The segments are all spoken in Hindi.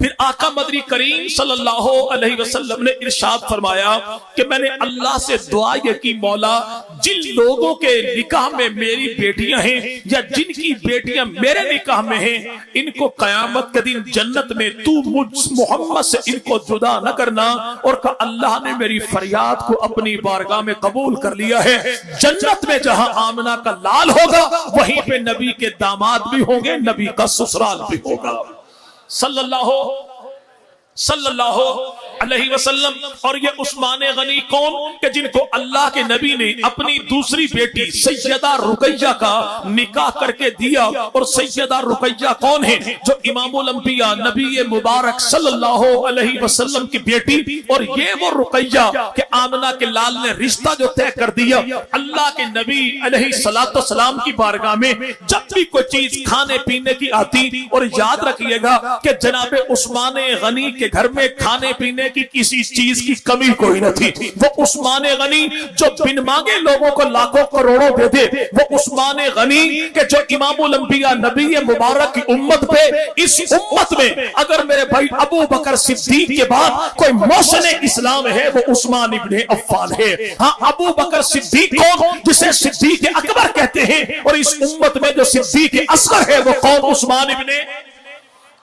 फिर आका मदनी करीम सल्लल्लाहु अलैहि वसल्लम ने इरशाद फरमाया कि मैंने अल्लाह से दुआ ये की, मौला जिन लोगों के निकाह में मेरी बेटियां हैं या जिनकी बेटियां मेरे निकाह में हैं, इनको कयामत के दिन जन्नत में तू मुझ मोहम्मद से इनको जुदा न करना। और का अल्लाह ने मेरी फरियाद को अपनी बारगाह में कबूल कर लिया है। जन्नत में जहां आमना का लाल होगा वहीं पे नबी के दामाद भी होंगे, नबी का ससुराल भी होगा सल्लल्लाहु अलैहि वसल्लम। और ये उस्मान गनी कौन कि जिनको अल्लाह के नबी ने अपनी दूसरी बेटी सैयदा रुकैया का निकाह करके दिया। और सैयदा रुकैया कौन है? जो इमामुल अंबिया नबी मुबारक सल्लल्लाहु अलैहि वसल्लम की बेटी। और ये वो रुकैया कि आमना के लाल ने रिश्ता जो तय कर दिया अल्लाह के नबी अलैहि सलातो सलाम की बारगाह में। जब भी कोई चीज खाने पीने की आती, और याद रखिएगा कि जनाबे उस्मान गनी के घर में खाने पीने की किसी चीज की कमी कोई न थी। वो उस्मान गनी जो बिन मांगे लोगों को लाखों करोड़ों दे दे, वो उस्मान गनी के जो इमामुल अंबिया नबी मुबारक की उम्मत पे, इस उम्मत में अगर मेरे भाई अबू बकर सिद्दीक के बाद कोई मौसम इस्लाम है वो उस्मान इब्ने अफ़्फ़ान है। हाँ, अबू बकर सिद्दीक कौन? जिसे सिद्दीक अकबर कहते हैं। और इस उम्मत में जो सिद्दीक असगर है वो कौन?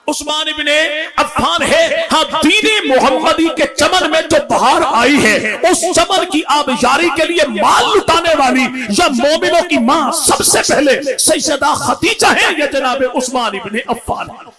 उस्मान इब्ने अफ़्फ़ान है। हाँ, दीने मोहम्मदी के चमन में जो बहार आई है, उस चमन की आबयारी के लिए माल लुटाने वाली या मोमिनों की मां सबसे पहले सैयदा खदीजा है या जनाबे उस्मान इब्ने अफ़्फ़ान।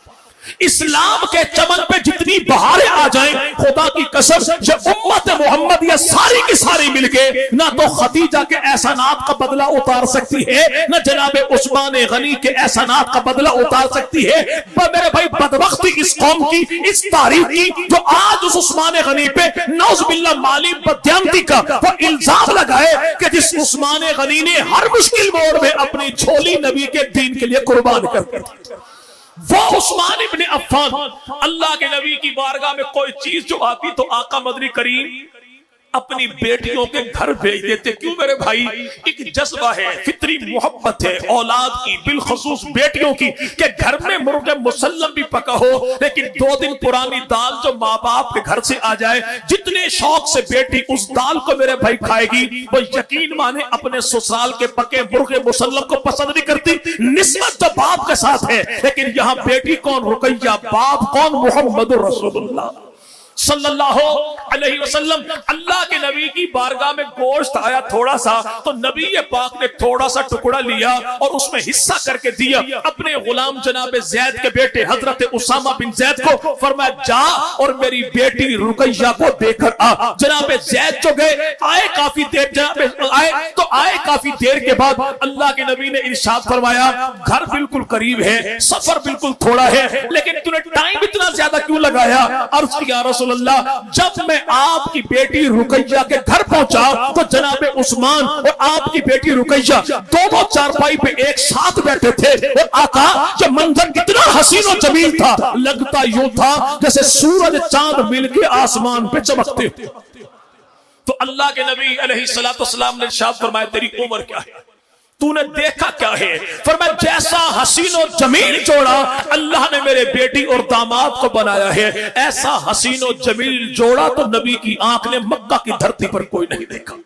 इस्लाम के चमन पे जितनी बहारें आ जाएं, खुदा की कसम ये उम्मत मोहम्मद ये सारी की सारी मिलके ना तो खदीजा के एहसानात का बदला उतार सकती है, न जनाबे उस्मान गनी के एहसानात का बदला उतार सकती है। पर मेरे भाई बदबख्ती इस कौम की, इस तारीख की, जो आज उस उस्मान गनी पे नौज़ुबिल्लाह माली बदयांती का वो इल्जाम लगाए कि जिस उस्मान गनी ने हर मुश्किल मोड़ में अपनी झोली नबी के दीन के लिए कुर्बान कर दी, वो उस्मान इब्ने अफ़्फ़ान। अल्लाह के नबी की बारगाह में कोई चीज जो आती तो आका मदनी करीम अपनी बेटियों के घर भेज देते। क्यों मेरे भाई? एक जज्बा है, फितरी मोहब्बत है औलाद की, बिलखसूस बेटियों की, कि घर में मुर्गे मुसल्लम भी पका हो लेकिन 2 दिन पुरानी दाल जो माँ बाप के घर से आ जाए, जितने शौक से बेटी उस दाल को मेरे भाई खाएगी, वो यकीन माने अपने ससुराल के पके मुर्गे मुसल्लम को पसंद नहीं करती। निस्बत तो बाप के साथ है, लेकिन यहाँ बेटी कौन? रुकैया। बाप कौन? मोहम्मद रसूलुल्लाह सल्लल्लाहु अलैहि वसल्लम। अल्लाह के नबी की बारगाह में गोश्त आया थोड़ा सा, तो नबी पाक ने थोड़ा सा टुकड़ा लिया और उसमें हिस्सा करके दिया अपने गुलाम जनाबे जैद के बेटे हजरत उसामा बिन जैद को। फरमाया जा और मेरी बेटी रुकैया को देकर आ। जनाबे जैद जो गए, आए काफी देर, जनाबे आए काफी देर के बाद अल्लाह के नबी ने इरशाद फरमाया घर बिल्कुल करीब है, सफर बिल्कुल थोड़ा है, लेकिन तूने टाइम इतना ज्यादा क्यों लगाया? अर्ज़ किया रसूल अल्लाह, जब मैं आपकी बेटी रुकैया के घर पहुंचा तो जनाबे उस्मान और आपकी बेटी रुकैया दोनों चारपाई पे एक साथ बैठे थे। और आका ये मंजर कितना हसीन और जमील था, लगता यूं था जैसे सूरज चांद मिलके आसमान पे चमकते। तो अल्लाह के नबी अलैहिस्सलातु वस्सलाम ने इरशाद फरमाया तेरी उम्र क्या है, तूने देखा क्या है? फरमाया जैसा हसीन और जमील जोड़ा अल्लाह ने मेरे बेटी और दामाद को बनाया है, ऐसा हसीन और जमील जोड़ा तो नबी की आंख ने मक्का की धरती पर कोई नहीं देखा।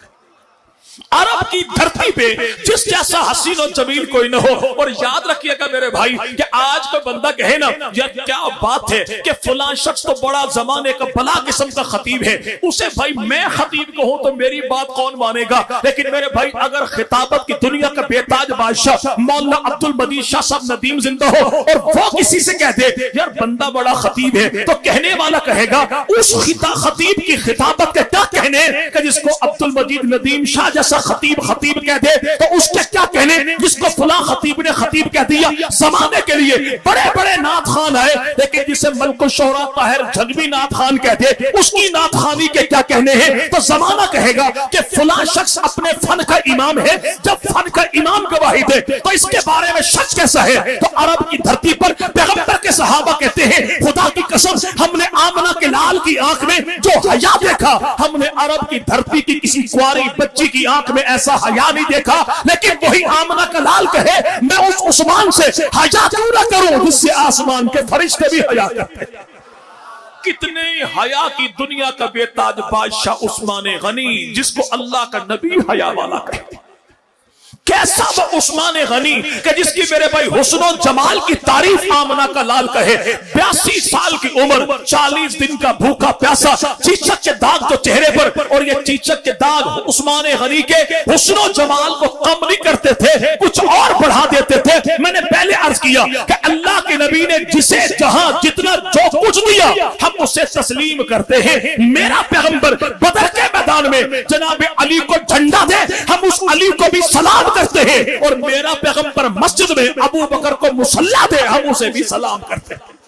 अरब की धरती पे जिस जैसा हसीन और जमील कोई न हो। और याद रखिएगा मेरे भाई कि आज कोई बंदा कहे ना यार क्या बात है कि फलां शख्स तो बड़ा जमाने का बला किस्म का खतीब है, उसे भाई मैं खतीब कहूं तो मेरी बात कौन मानेगा? लेकिन मेरे भाई अगर खिताबत की दुनिया का बेताज बादशाह मौलाना अब्दुल मजीद शाह साहब नदीम जिंदा हो और वो किसी से कह दे यार बंदा बड़ा खतीब है, तो कहने वाला कहेगा उस खतीब की खिताबत के क्या कहने कि जिसको अब्दुल मजीद नदीम शाह जैसा खतीब कह दे, तो उसके क्या कहने जिसको फला खतीब ने खतीब कह दिया। जमाने के लिए बड़े बड़े नात खान आए, लेकिन जिसे मलकुल शोहरा ताहिर झंगवी नात खान कह दे उसकी नात खानी के क्या कहने हैं? तो जमाना कहेगा कि फला शख्स अपने फन का इमाम है। जब फन का इमाम गवाही दे तो इसके बारे में शक कैसा है? तो अरब की धरती पर पैगंबर के सहाबा कहते हैं खुदा की कसम हमने आमना के लाल की आंख में जो हया देखा, हमने अरब की धरती की किसी कुंवारी बच्ची की आंख में ऐसा हया नहीं देखा। लेकिन वही आमना का लाल कहे मैं उस उस्मान से हया क्यों ना करूं जिससे आसमान के फरिश्ते भी हया करते। कितने हया की दुनिया का बेताज बादशाह उस्मान गनी, जिसको अल्लाह का नबी हया वाला कहते। कैसा वो उस्मान गनी कि जिसकी मेरे भाई हुस्न और जमाल की तारीफ आमना का लाल कहे। 82 साल की उम्र, 40 दिन का भूखा प्यासा, चीचक के दाग तो चेहरे पर, और ये चीचक के दाग उस्मान गनी के हुस्न और जमाल को कम नहीं करते थे, कुछ और बढ़ा देते थे। मैंने पहले अर्ज किया कि अल्लाह के नबी ने जिसे जहां जितना जो कुछ दिया हम उसे तस्लीम करते हैं। मेरा पैगंबर बदर के मैदान में जनाब अली को झंडा दे, हम उस अली को भी सलाम करते हैं, और मेरा पैगंबर मस्जिद में अबू बकर को मुसल्ला दे, हम उसे भी सलाम करते हैं।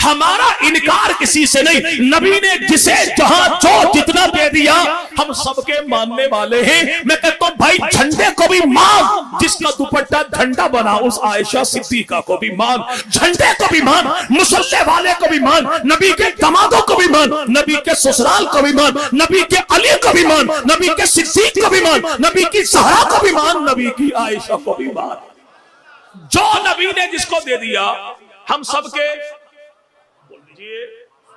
हमारा इनकार किसी से नहीं। नबी ने जिसे जहां जो जितना दे दिया हम सबके मानने वाले हैं। मैं कहता हूं भाई झंडे को भी मान, जिसका दुपट्टा झंडा बना उस आयशा सिद्दीका को भी मान, झंडे को भी मान, मुसल्ले वाले को भी मान, नबी के दमादों को भी मान, नबी के ससुराल को भी मान, नबी के अली को भी मान, नबी के सिद्दीक को भी मान, नबी की ज़हरा को भी मान, नबी की आयशा को भी मान। जो नबी ने जिसको दे दिया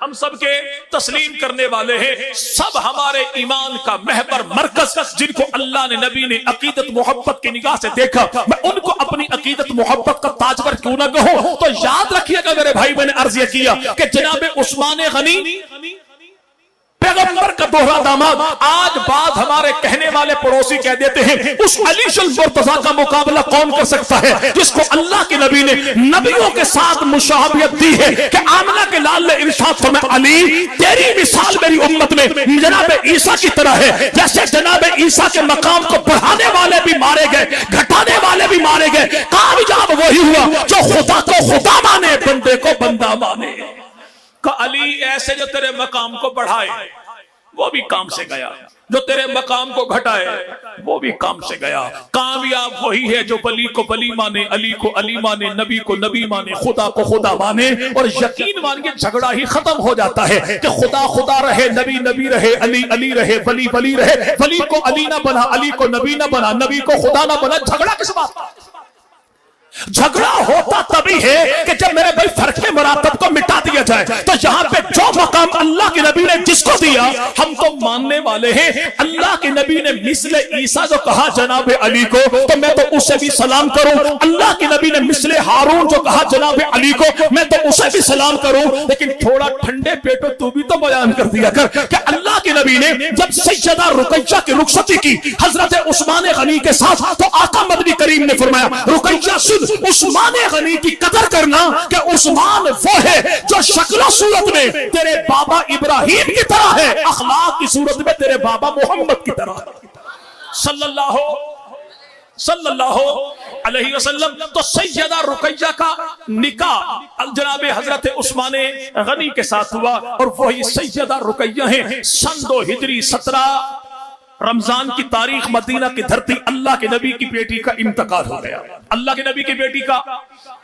हम सबके तस्लीम करने वाले हैं। सब हमारे ईमान का महबर मरकज, जिनको अल्लाह ने नबी ने अकीदत मोहब्बत की निगाह से देखा, मैं उनको अपनी अकीदत मोहब्बत का ताजवर क्यों ना कहूं। तो याद रखिएगा मेरे भाई, मैंने अर्ज यह किया कि जनाब उस्मान गनी पैगंबर का दोहरा दामाद। आज बात हमारे कहने वाले पड़ोसी कह देते हैं उस अली शल मुर्तजा का मुकाबला कौन कर सकता है, जिसको अल्लाह के नबी ने नबियों के साथ मुशाहबियत दी है कि आमना के लाल ने इरशाद फरमाया, अली तेरी मिसाल मेरी उम्मत में जनाब ईसा की तरह है। जैसे जनाब ईसा के मकाम को बढ़ाने वाले भी मारे गए, घटाने वाले भी मारे गए, कामयाब वही हुआ जो खुदा को खुदा माने, बंदे को बंदा माने। का अली ऐसे जो तेरे मकाम को बढ़ाए वो भी काम से गया, जो तेरे मकाम को घटाए वो भी काम से गया। कामयाब वही है जो बली को बली माने, अली को अली माने, नबी को नबी माने, खुदा को खुदा माने, और यकीन मान के झगड़ा ही खत्म हो जाता है कि खुदा खुदा रहे, नबी नबी रहे, अली अली रहे, बली बली रहे। बली को अली ना बना, अली को नबी ना बना, नबी को खुदा ना बना। झगड़ा किस बात का? झगड़ा होता तभी है कि जब मेरे भाई फर्क मरातब को मिटा दिया जाए। तो यहाँ पे जो मकाम अल्लाह के नबी ने जिसको दिया हम तो मानने वाले हैं। अल्लाह के नबी ने मिसले ईसा जो कहा जनाब अली को, तो मैं तो उसे भी सलाम करूं। अल्लाह के नबी ने मिसले हारून जो कहा जनाब अली को, मैं तो उसे भी सलाम करूं। लेकिन थोड़ा ठंडे पेटो तू भी तो बयान कर दिया कर कि अल्लाह के नबी ने जब सैयदा रुकैया की रुखसती की हजरत उस्मान गनी के साथ, तो आका मदनी करीम ने फरमाया, रुकैया सुन, उस्मान गनी की कदर करना कि उस्मान वो है जो शक्ल सूरत में तेरे बाबा इब्राहिम की तरह है, अखलाक की सूरत में तेरे बाबा मोहम्मद की तरह सल्लल्लाहु अलैहि वसल्लम। तो सैयदा रुकैया का निकाह जनाब हजरत उस्मान गनी के साथ हुआ, और वही सैयदा रुकैया है। सन 2 हिजरी 17 रमजान की तारीख, मदीना की धरती, अल्लाह के नबी की बेटी का इंतकाल हो गया। अल्लाह के नबी की बेटी का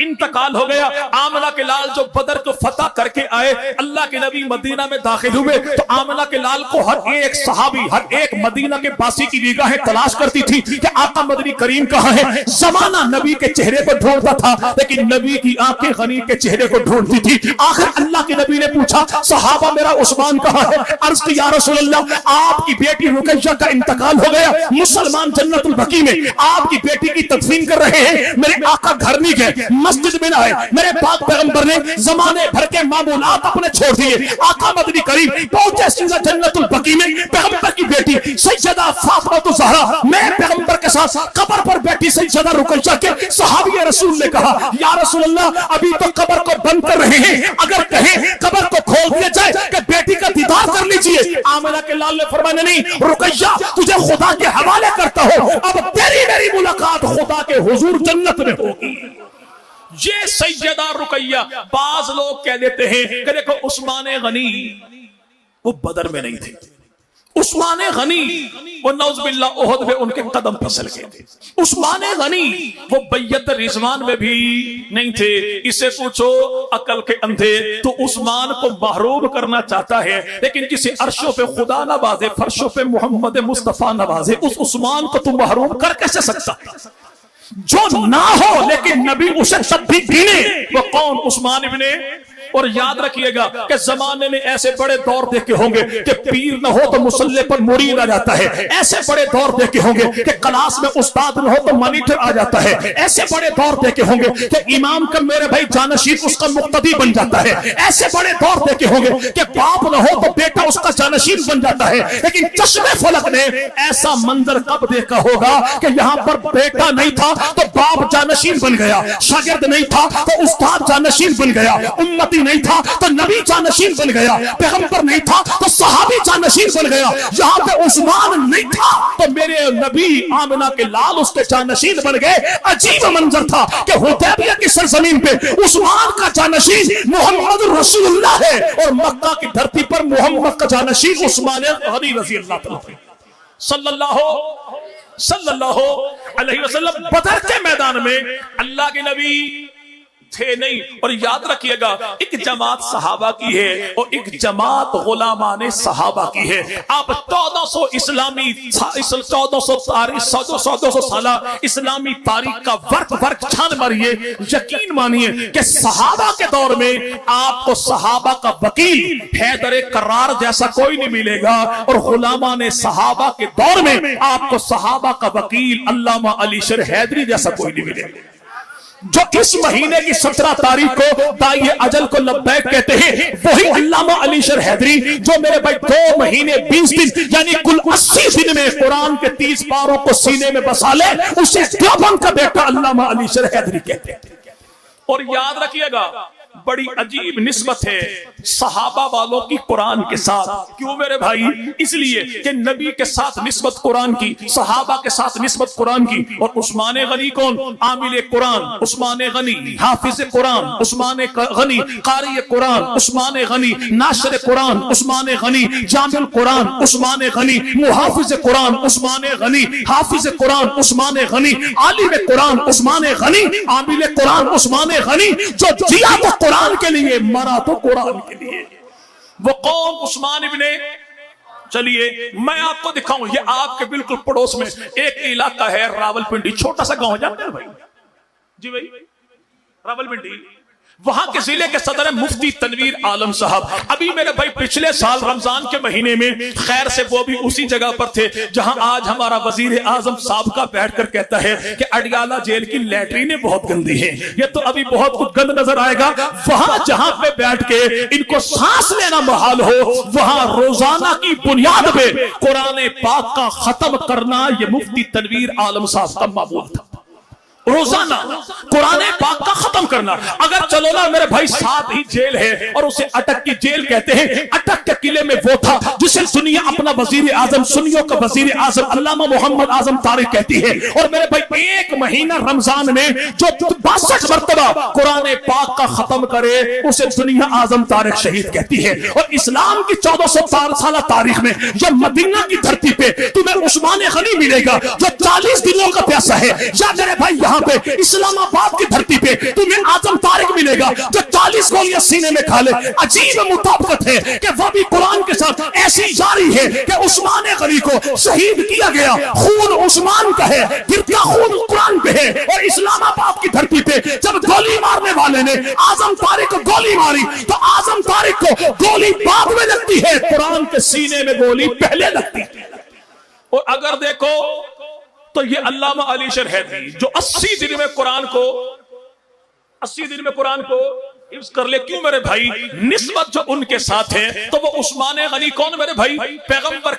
इंतकाल हो गया। आमना के लाल जो बदर को फतह करके आए, अल्लाह के नबी मदीना में दाखिल हुए, तो आमना के लाल को हर एक सहाबी, हर एक मदीना के बासी की निगाहें तलाश करती थी कि आका मदनी करीम कहाँ है। जमाना नबी के चेहरे को ढूंढता था, लेकिन नबी की आंखें गनी के चेहरे को ढूंढती थी। आखिर अल्लाह के नबी ने पूछा, सहाबा मेरा उस्मान कहाँ है? अर्ज की, या रसूल अल्लाह, आपकी बेटी रुकैया का इंतकाल हो गया, मुसलमान जन्नतुल बकी में आपकी बेटी की तदफीन कर रहे हैं। मेरे आका घर नहीं गए, मस्जिद में ना आए। मेरे पाक पैगंबर ने जमाने भर के मामूलात अपने छोड़ दिए। आका मदनी करीम पहुंचे सीधा जन्नतुल बकी में। पैगंबर की बेटी सैयदा फातिमा तो ज़हरा, मैं पैगंबर के साथ कब्र पर बैठी सैयदा रुकैया के सहाबी रसूल ने कहा, या रसूल अल्लाह, अभी तो कब्र को बंद कर रहे हैं, अगर कहें कब्र को खोल दिया जाए कि बेटी का दीदार कर लीजिए। आमिना के लाल ने फरमाया, नहीं रुकैया, तुझे खुदा के हवाले करता हो, अब तेरी मेरी मुलाकात खुदा के हुजूर जन्नत में होगी। ये सैयदा रुकैया। बाज लोग कह देते हैं कि देखो उस्मान गनी वो बदर में नहीं थे, उस्मान गनी वो नौज़बिल्लाह ओहद में उनके कदम फिसल गए थे, उस्मान गनी वो बैयत रिजवान में भी नहीं थे। इसे पूछो अकल के अंधे, तो उस्मान को महरूम करना चाहता है, लेकिन जिसे अर्शों पे खुदा नवाजे, फर्शों पे मोहम्मद मुस्तफा नवाजे, उस उस्मान को तुम महरूम कर कैसे सकता? जो ना हो लेकिन नबी उसे सब भी गिने, वो कौन? उस्मान इब्ने और याद रखिएगा कि जमाने में ऐसे बड़े दौर देखे होंगे कि पीर न हो तो मुसल्ले पर मुरीद आ जाता है, ऐसे बड़े दौर देखे होंगे कि क्लास में उस्ताद न हो तो मॉनिटर आ जाता है, ऐसे बड़े दौर देखे होंगे कि इमाम का मेरे भाई जानशीन उसका मुक्तदी बन जाता है, ऐसे बड़े दौर देखे होंगे कि बाप न हो तो बेटा उसका जानशीन बन जाता है। लेकिन चश्मे फलक ने ऐसा मंजर कब देखा होगा कि यहां पर बेटा नहीं था तो बाप जानशीन बन गया, शागिर्द नहीं था तो उस्ताद जानशीन बन गया, उम्मती नहीं था तो नबी जानशीन बन गया, पैगंबर नहीं था तो सहाबी जानशीन बन गया, यहां पे उस्मान नहीं था तो मेरे नबी आमिना के लाल उसके जानशीन बन गए। अजीब मंजर था कि हुदैबिया की सरजमीन पे उस्मान का जानशीन मोहम्मद रसूलुल्लाह है और मक्का की धरती पर मोहम्मद का जानशीन उस्मान गनी रज़ी अल्लाह सल्लल्लाहु अलैहि वसल्लम। बदर के मैदान में अल्लाह के नबी थे नहीं। और याद रखिएगा एक जमात सहाबा की है और एक जमात गुलामाने सहाबा की है। आप 1400 इस्लामी 1400 साला इस्लामी तारीख का वर्क छान मारिए, यकीन मानिए कि सहाबा के दौर में आपको सहाबा का वकील हैदर करार जैसा कोई नहीं मिलेगा और गुलामाने सहाबा के दौर में आपको सहाबा का वकील अल्लामा अली शेर हैदरी जैसा कोई नहीं मिलेगा। जो इस महीने की 17 तारीख को दाई अजल को लब्बैक कहते हैं वही अल्लामा अली शेर हैदरी जो मेरे भाई 2 महीने 20 दिन यानी कुल 80 दिन में कुरान के 30 पारों को सीने में बसा ले, उसे देवबंद का बेटा अल्लामा अली शेर हैदरी कहते हैं। और याद रखिएगा बड़ी अजीब निस्बत है सहाबा वालों की कुरान के साथ। क्यों मेरे भाई? इसलिए कि नबी के साथ निस्बत कुरान की, सहाबा के साथ निस्बत कुरान की। और उस्मान गनी कौन? आमिल कुरान उस्मान गनी, हाफिज कुरान उस्मान गनी, कारी कुरान उस्मान गनी, नाशर कुरान उस्मान गनी, जामिल कुरान उस्मान गनी, मुहाफिज कुरान उस्मान गनी, हाफिज कुरान उस्मान गनी, आलिम कुरान उस्मान गनी, आमिल कुरान उस्मान गनी। जो जिया तो कुरान के लिए, मरा तो कुरान के लिए। वो कौम उस्मान इब्ने, चलिए मैं आपको दिखाऊं, ये आपके बिल्कुल पड़ोस में एक इलाका है रावलपिंडी, छोटा सा गांव, जानते हैं भाई? जी भाई, रावलपिंडी। वहां के जिले के सदर है मुफ्ती तनवीर आलम साहब। अभी मेरे भाई पिछले साल रमजान के महीने में खैर से वो भी उसी जगह पर थे जहां आज हमारा वजीर आजम साहब का बैठकर कहता है कि अडियाला जेल की लैट्रीनें बहुत गंदी है। ये तो अभी बहुत कुछ गंद नजर आएगा। वहां जहां पे बैठ के इनको सांस लेना मुहाल हो, वहां रोजाना की बुनियाद पे कुरान पाक का खत्म करना ये मुफ्ती तनवीर आलम साहब का मामूल था। रोजाना कुरान पाक का खत्म करना। अगर चलो ना मेरे भाई साथ ही जेल है और उसे अटक की जेल कहते हैं। अटक के किले में वो था जिसे दुनिया अपना वजीर आजम, सुन्नियों का वजीर आजम अल्लामा मोहम्मद आजम तारिक कहती है। और मेरे भाई एक महीना रमजान में जो 62 मरतबा कुरान पाक का खत्म करे उसे दुनिया आजम तारिक शहीद कहती है। और इस्लाम की 1400 साल तारीख में यह मदीना की धरती पे तुम्हें उस्मान गनी मिलेगा जो 40 दिनों का प्यासा है। या मेरे भाई यहाँ पे इस्लामाबाद की धरती पे तुम्हें आजम तारिक मिलेगा जो 40 गोलियां सीने में खा ले। अजीब मुताबिकत है कि वह भी कुरान के साथ ऐसी जारी है कि उस्मान गनी को शहीद किया गया, खून उस्मान का है, गिरता खून कुरान पे है। और इस्लामाबाद की धरती पे जब गोली मारने वाले ने आजम तारिक को गोली मारी तो आजम तारिक को गोली बाद में लगती है, कुरान के सीने में गोली पहले लगती है। और अगर देखो तो ये अल्लामा अली शेर हैदरी जो 80 दिन में कुरान को हिफ्ज कर ले। क्यों मेरे भाई? निस्बत जो उनके साथ है तो वो उस्मान गनी कौन मेरे भाई? पैगंबर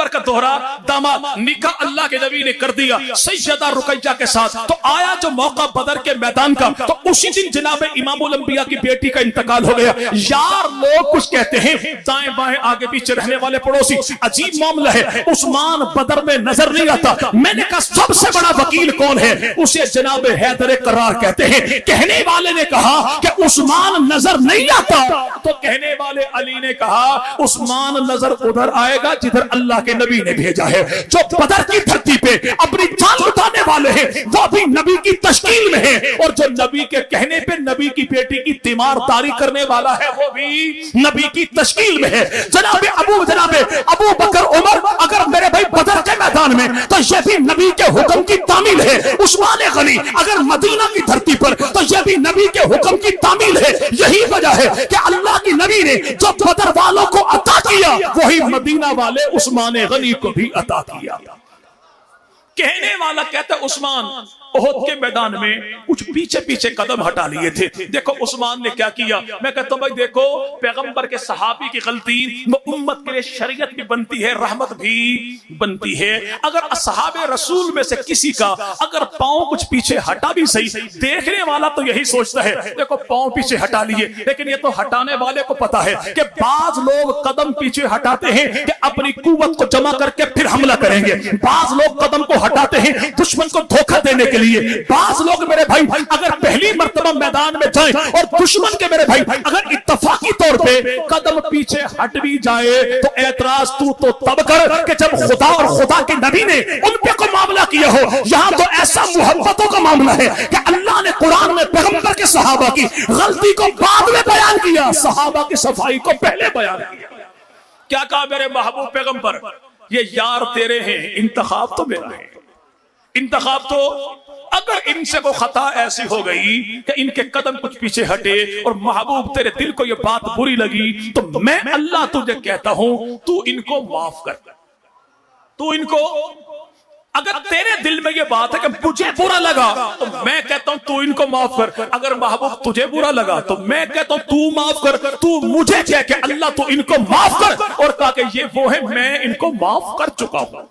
का दोहरा दामाद। निकाह अल्लाह के नबी ने कर दिया सैयदा रुकैया के साथ। तो आया जो मौका बदर के मैदान का तो उसी दिन जनाब इमामुल अंबिया की बेटी का इंतकाल हो गया। यार लोग कुछ कहते हैं, दाएं बाएं आगे पीछे रहने वाले पड़ोसी, अजीब मामला है। उस्मान बदर में नजर नहीं आता। मैंने कहा सबसे बड़ा वकील कौन है? उसे जनाब हैदर करार कहते हैं। कहने वाले ने कहा कि उस्मान नजर नहीं आता तो कहने वाले वाले अली ने कहा उस्मान नजर उधर आएगा जिधर अल्लाह के नबी ने भेजा है। जो बदर की धरती पे अपनी जान लुटाने वाले हैं वो भी नबी की तश्कील में है, और जो नबी के कहने पे नबी की बेटी की तीमारदारी करने वाला है वो भी नबी की तश्कील में है। जनाबे अबू बकर उमर अगर मेरे भाई बदर के मैदान में तो यह भी नबी के हुक्म की तामील है। उस्मान गनी अगर मदीना की धरती पर तो यह भी नबी के हुक्म की तामील है। यही वजह है कि अल्लाह की नबी ने जो बदर वालों को अता किया वही मदीना वाले उस्मान गनी को भी अता किया। कहने वाला कहता उस्मान ओहद के मैदान में कुछ पीछे पीछे कदम हटा लिए थे। देखो उस्मान ने क्या किया। मैं कहता हूं भाई देखो पैगंबर के सहाबी की गलती वो उम्मत के लिए शरीयत भी बनती है, रहमत भी बनती है। अगर असहाबे रसूल में से किसी का अगर पांव कुछ पीछे हटा भी सही, देखने वाला तो यही सोचता है देखो पांव पीछे हटा लिए, लेकिन ये तो हटाने वाले को पता है कि बाज लोग कदम पीछे हटाते हैं कि अपनी कुव्वत को जमा करके फिर हमला करेंगे। बाज लोग कदम को हटाते हैं दुश्मन को धोखा देने के लिए। बाज लोग मेरे भाई अगर पहली मर्तबा मैदान में जाएं और दुश्मन के मेरे भाई अगर इत्तफाकी तौर पे कदम पीछे हट भी जाए तो एतराज तू तो तब कर कि जब खुदा और खुदा के नबी ने उन पे कोई मामला किया हो। यहां तो ऐसा मोहब्बतों का मामला है कि अल्लाह ने कुरान में पैगंबर के सहाबा की गलती को बाद में बयान किया, सहाबा की सफाई को पहले बयान किया। क्या कहा मेरे महबूब पैगंबर, ये यार तेरे हैं, इंतखाब तो मेरा है। इंतखाब तो अगर इनसे को खता ऐसी हो गई कि इनके कदम कुछ पीछे हटे और महबूब तेरे दिल को ये बात बुरी लगी तो मैं अल्लाह तुझे कहता हूं तू इनको माफ कर। तू इनको अगर तेरे दिल में ये बात है कि मुझे बुरा लगा तो मैं कहता हूं तू इनको माफ कर। अगर महबूब तुझे बुरा लगा तो मैं कहता हूं तू माफ कर। तू मुझे कह के अल्लाह तू इनको माफ कर और कहा कि ये वो है मैं इनको माफ कर चुका हूं,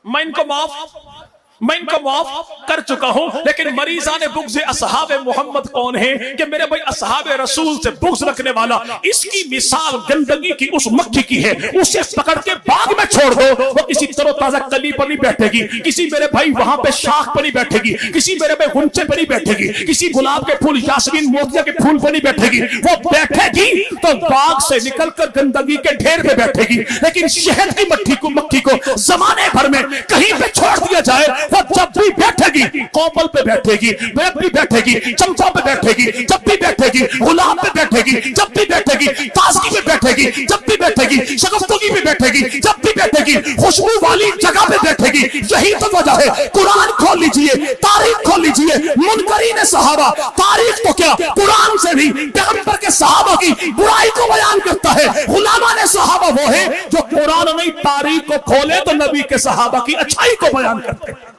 मैं इनको माफ कर चुका हूं। लेकिन मरीजा ने बुग़्ज़ असहाबे मोहम्मद कौन है कि मेरे भाई असहाबे रसूल से बुग़्ज़ रखने वाला, इसकी मिसाल गंदगी की उस मक्खी की है। उसे पकड़ के बाग में छोड़ दो वो किसी तरोताजा कली पर नहीं बैठेगी, किसी मेरे भाई वहां पे शाख पर नहीं बैठेगी, किसी मेरे भाई गुंचे पर नहीं बैठेगी, किसी गुलाब के फूल यास्मीन मोतिया के फूल पर नहीं बैठेगी। वो बैठेगी तो बाग से निकलकर गंदगी के ढेर पे बैठेगी। लेकिन शहद की मक्खी को जमाने भर में कहीं पे छोड़ दिया जाए वो जब भी बैठेगी कोपल पे बैठेगी, बेब भी बैठेगी, चंपा पे बैठेगी, जब भी बैठेगी गुलाब पे बैठेगी, जब भी बैठेगी ताजगी पे बैठेगी, जब भी बैठेगी शगुफ्तगी पे बैठेगी, जब भी बैठेगी खुशबू वाली जगह पे बैठेगी। यही तो वजह है। कुरान खोल लीजिए, तारीख खोल लीजिए, मुनकरीन सहाबा तारीख तो क्या कुरान से भी पैगंबर के सहाबा की बुराई को बयान करता है। गुलामान सहाबा वो है जो कुरान नहीं तारीख को खोले तो नबी के सहाबा की अच्छाई को बयान करते हैं।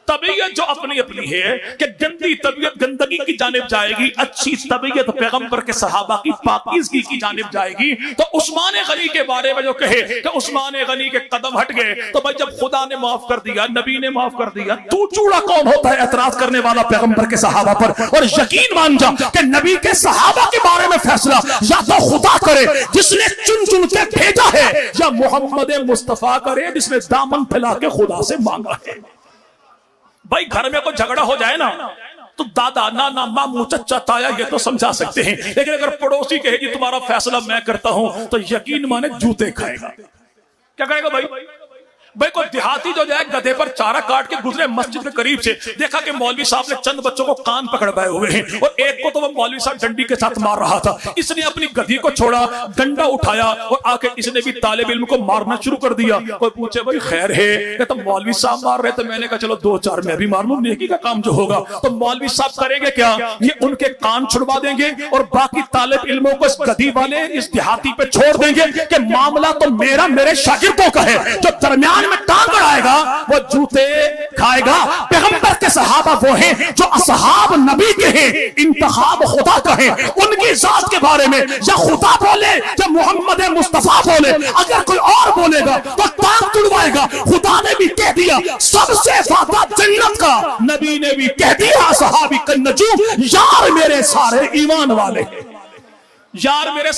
तबीयत जो अपनी अपनी है कि गंदी तबीयत गंदगी की जानिब जाएगी, अच्छी तबीयत पैगंबर के सहाबा की पाकीज़गी की जानिब जाएगी। तो उस्मान गनी के बारे में जो कहे कि उस्मान गनी के कदम हट गए तो भाई जब खुदा ने माफ कर दिया, नबी ने माफ कर दिया, तू चूड़ा कौन होता है एतराज करने वाला पैगंबर के सहाबा पर। और यकीन मान जा कि नबी के सहाबा के बारे में फैसला या तो खुदा करे जिसने चुन चुन के भेजा है, या मोहम्मद मुस्तफा करे जिसने दामन फैला के खुदा से मांगा है। भाई घर में कोई झगड़ा हो जाए ना तो दादा नाना मामू चचा ताया ये तो समझा सकते हैं, लेकिन अगर पड़ोसी कहे कि तुम्हारा फैसला मैं करता हूं तो यकीन माने जूते खाएगा। क्या कहेगा भाई कोई देहाती जो जाए गधे पर चारा काट के गुजरे मस्जिद के करीब से, देखा कि मौलवी साहब ने चंद बच्चों को कान पकड़वाए हुए हैं और एक को तो वो मौलवी साहब डंडी के साथ मार रहा था। इसने अपनी गधी को छोड़ा, डंडा उठाया और आके इसने भी तालिब इल्म को मारना शुरू कर दिया। कोई पूछे भाई खैर है तो मौलवी साहब मार रहे, तो मैंने कहा चलो दो चार मैं भी मार लूं, नेकी का काम जो होगा। तो मौलवी साहब करेंगे क्या, ये उनके कान छुड़वा देंगे और बाकी तालिब इल्मों को इस गधी वाले इस देहाती पे छोड़ देंगे कि मामला तो मेरा मेरे शागिर्दों का है। जो दरमियान में टांग अड़ाएगा वो जूते खाएगा। पैगंबर के सहाबा वो हैं जो असहाब नबी के हैं, इंतखाब खुदा का है। उनकी जात के बारे में या खुदा बोले या मोहम्मद मुस्तफा बोले, अगर कोई और बोलेगा तो टांग तुड़वाएगा। खुदा ने भी कह दिया सबसे ज्यादा जन्नत का, नबी ने भी कह दिया सहाबी का नजूम, यार मेरे सारे ईमान वाले, यार मेरे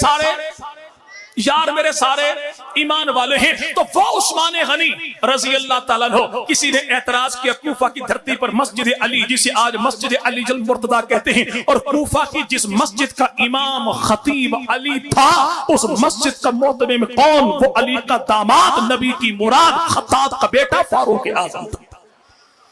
सारे ईमान वाले हैं तो वो उस्मान गनी रजी अल्लाह ताला अन्हु। किसी ने एतराज किया कूफा की धरती पर मस्जिद अली, जिसे आज मस्जिद अली जल मुर्तदा कहते हैं, और कूफा की जिस मस्जिद का इमाम खतीब अली था, उस मस्जिद का मोहतमिम कौन? वो अली का दामाद, नबी की मुराद, खत्ताब का बेटा फारूक आजम था।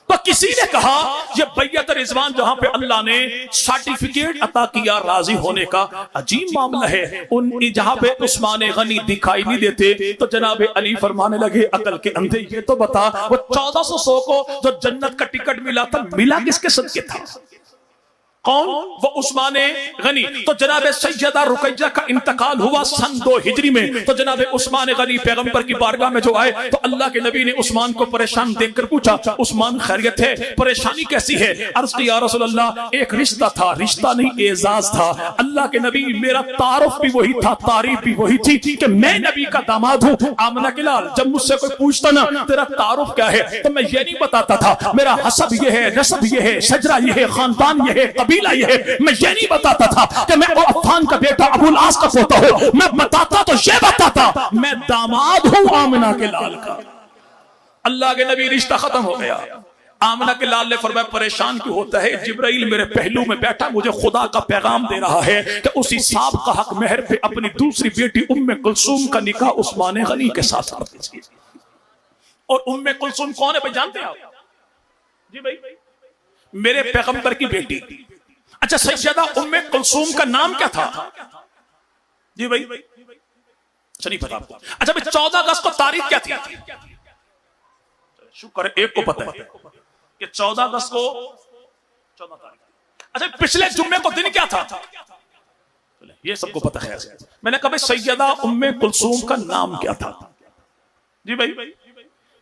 तो किसी ने कहा ये बैयत रिजवान जहां पे अल्लाह ने सर्टिफिकेट अता किया राजी होने का, अजीब मामला है। उन जहां पे उस्मान गनी दिखाई नहीं देते तो जनाब अली फरमाने लगे अकल के अंधे, ये तो बता वो 1400 को जो जन्नत का टिकट मिला था, मिला किसके सदके था? कौन? वो उस्मान गनी। तो जनाब सैयदा रुकैया का इंतकाल हुआ सन 2 हिजरी में। तो जनाब उस्मान गनी पैगंबर की बारगाह में जो आए तो अल्लाह के नबी ने उस्मान को परेशान देखकर पूछा, उस्मान खैरियत है? परेशानी कैसी है? अर्ज़ की या रसूल अल्लाह, एक रिश्ता था, रिश्ता नहीं एजाज था। अल्लाह के नबी, मेरा तारुफ भी वही था, तारीफ भी वही थी कि मैं नबी का दामाद हूँ। आमना के लाल, जब मुझसे कोई पूछता ना तेरा तारुफ क्या है, तो मैं ये नहीं बताता था मेरा हसब ये है, नसब ये है, शजरा ये है, खानदान ये है, ये है। मैं ये नहीं बताता था कि मैं अफान का बेटा अबुल आस का पोता हूं। मैं बताता तो ये बताता मैं दामाद हूं आमिना के लाल का। अल्लाह के नबी, रिश्ता खत्म हो गया। आमिना के लाल ने फरमाया परेशान क्यों होता है? जिब्राइल मेरे पहलू में बैठा मुझे खुदा का पैगाम दे रहा है कि उसी साहब का हक महर पे अपनी दूसरी बेटी उम्मे कुलसूम का निकाह उस्मान गनी के साथ कर दीजिए। और उम्मे कुलसूम कौन है भाई, जानते हैं आप? जी भाई, मेरे पैगंबर की बेटी। अच्छा, सैयदा उम्मे कुलसूम का नाम क्या था? जी भाई, अच्छा नहीं पता आपको? अच्छा भाई, 14 अगस्त को तारीख क्या थी? शुक्र है एक को पता है कि 14 अगस्त को 14 तारीख। अच्छा, पिछले जुम्मे को दिन क्या था? ये सबको पता है। मैंने कहा सैयदा उम्मे कुलसूम का नाम क्या था? जी भाई,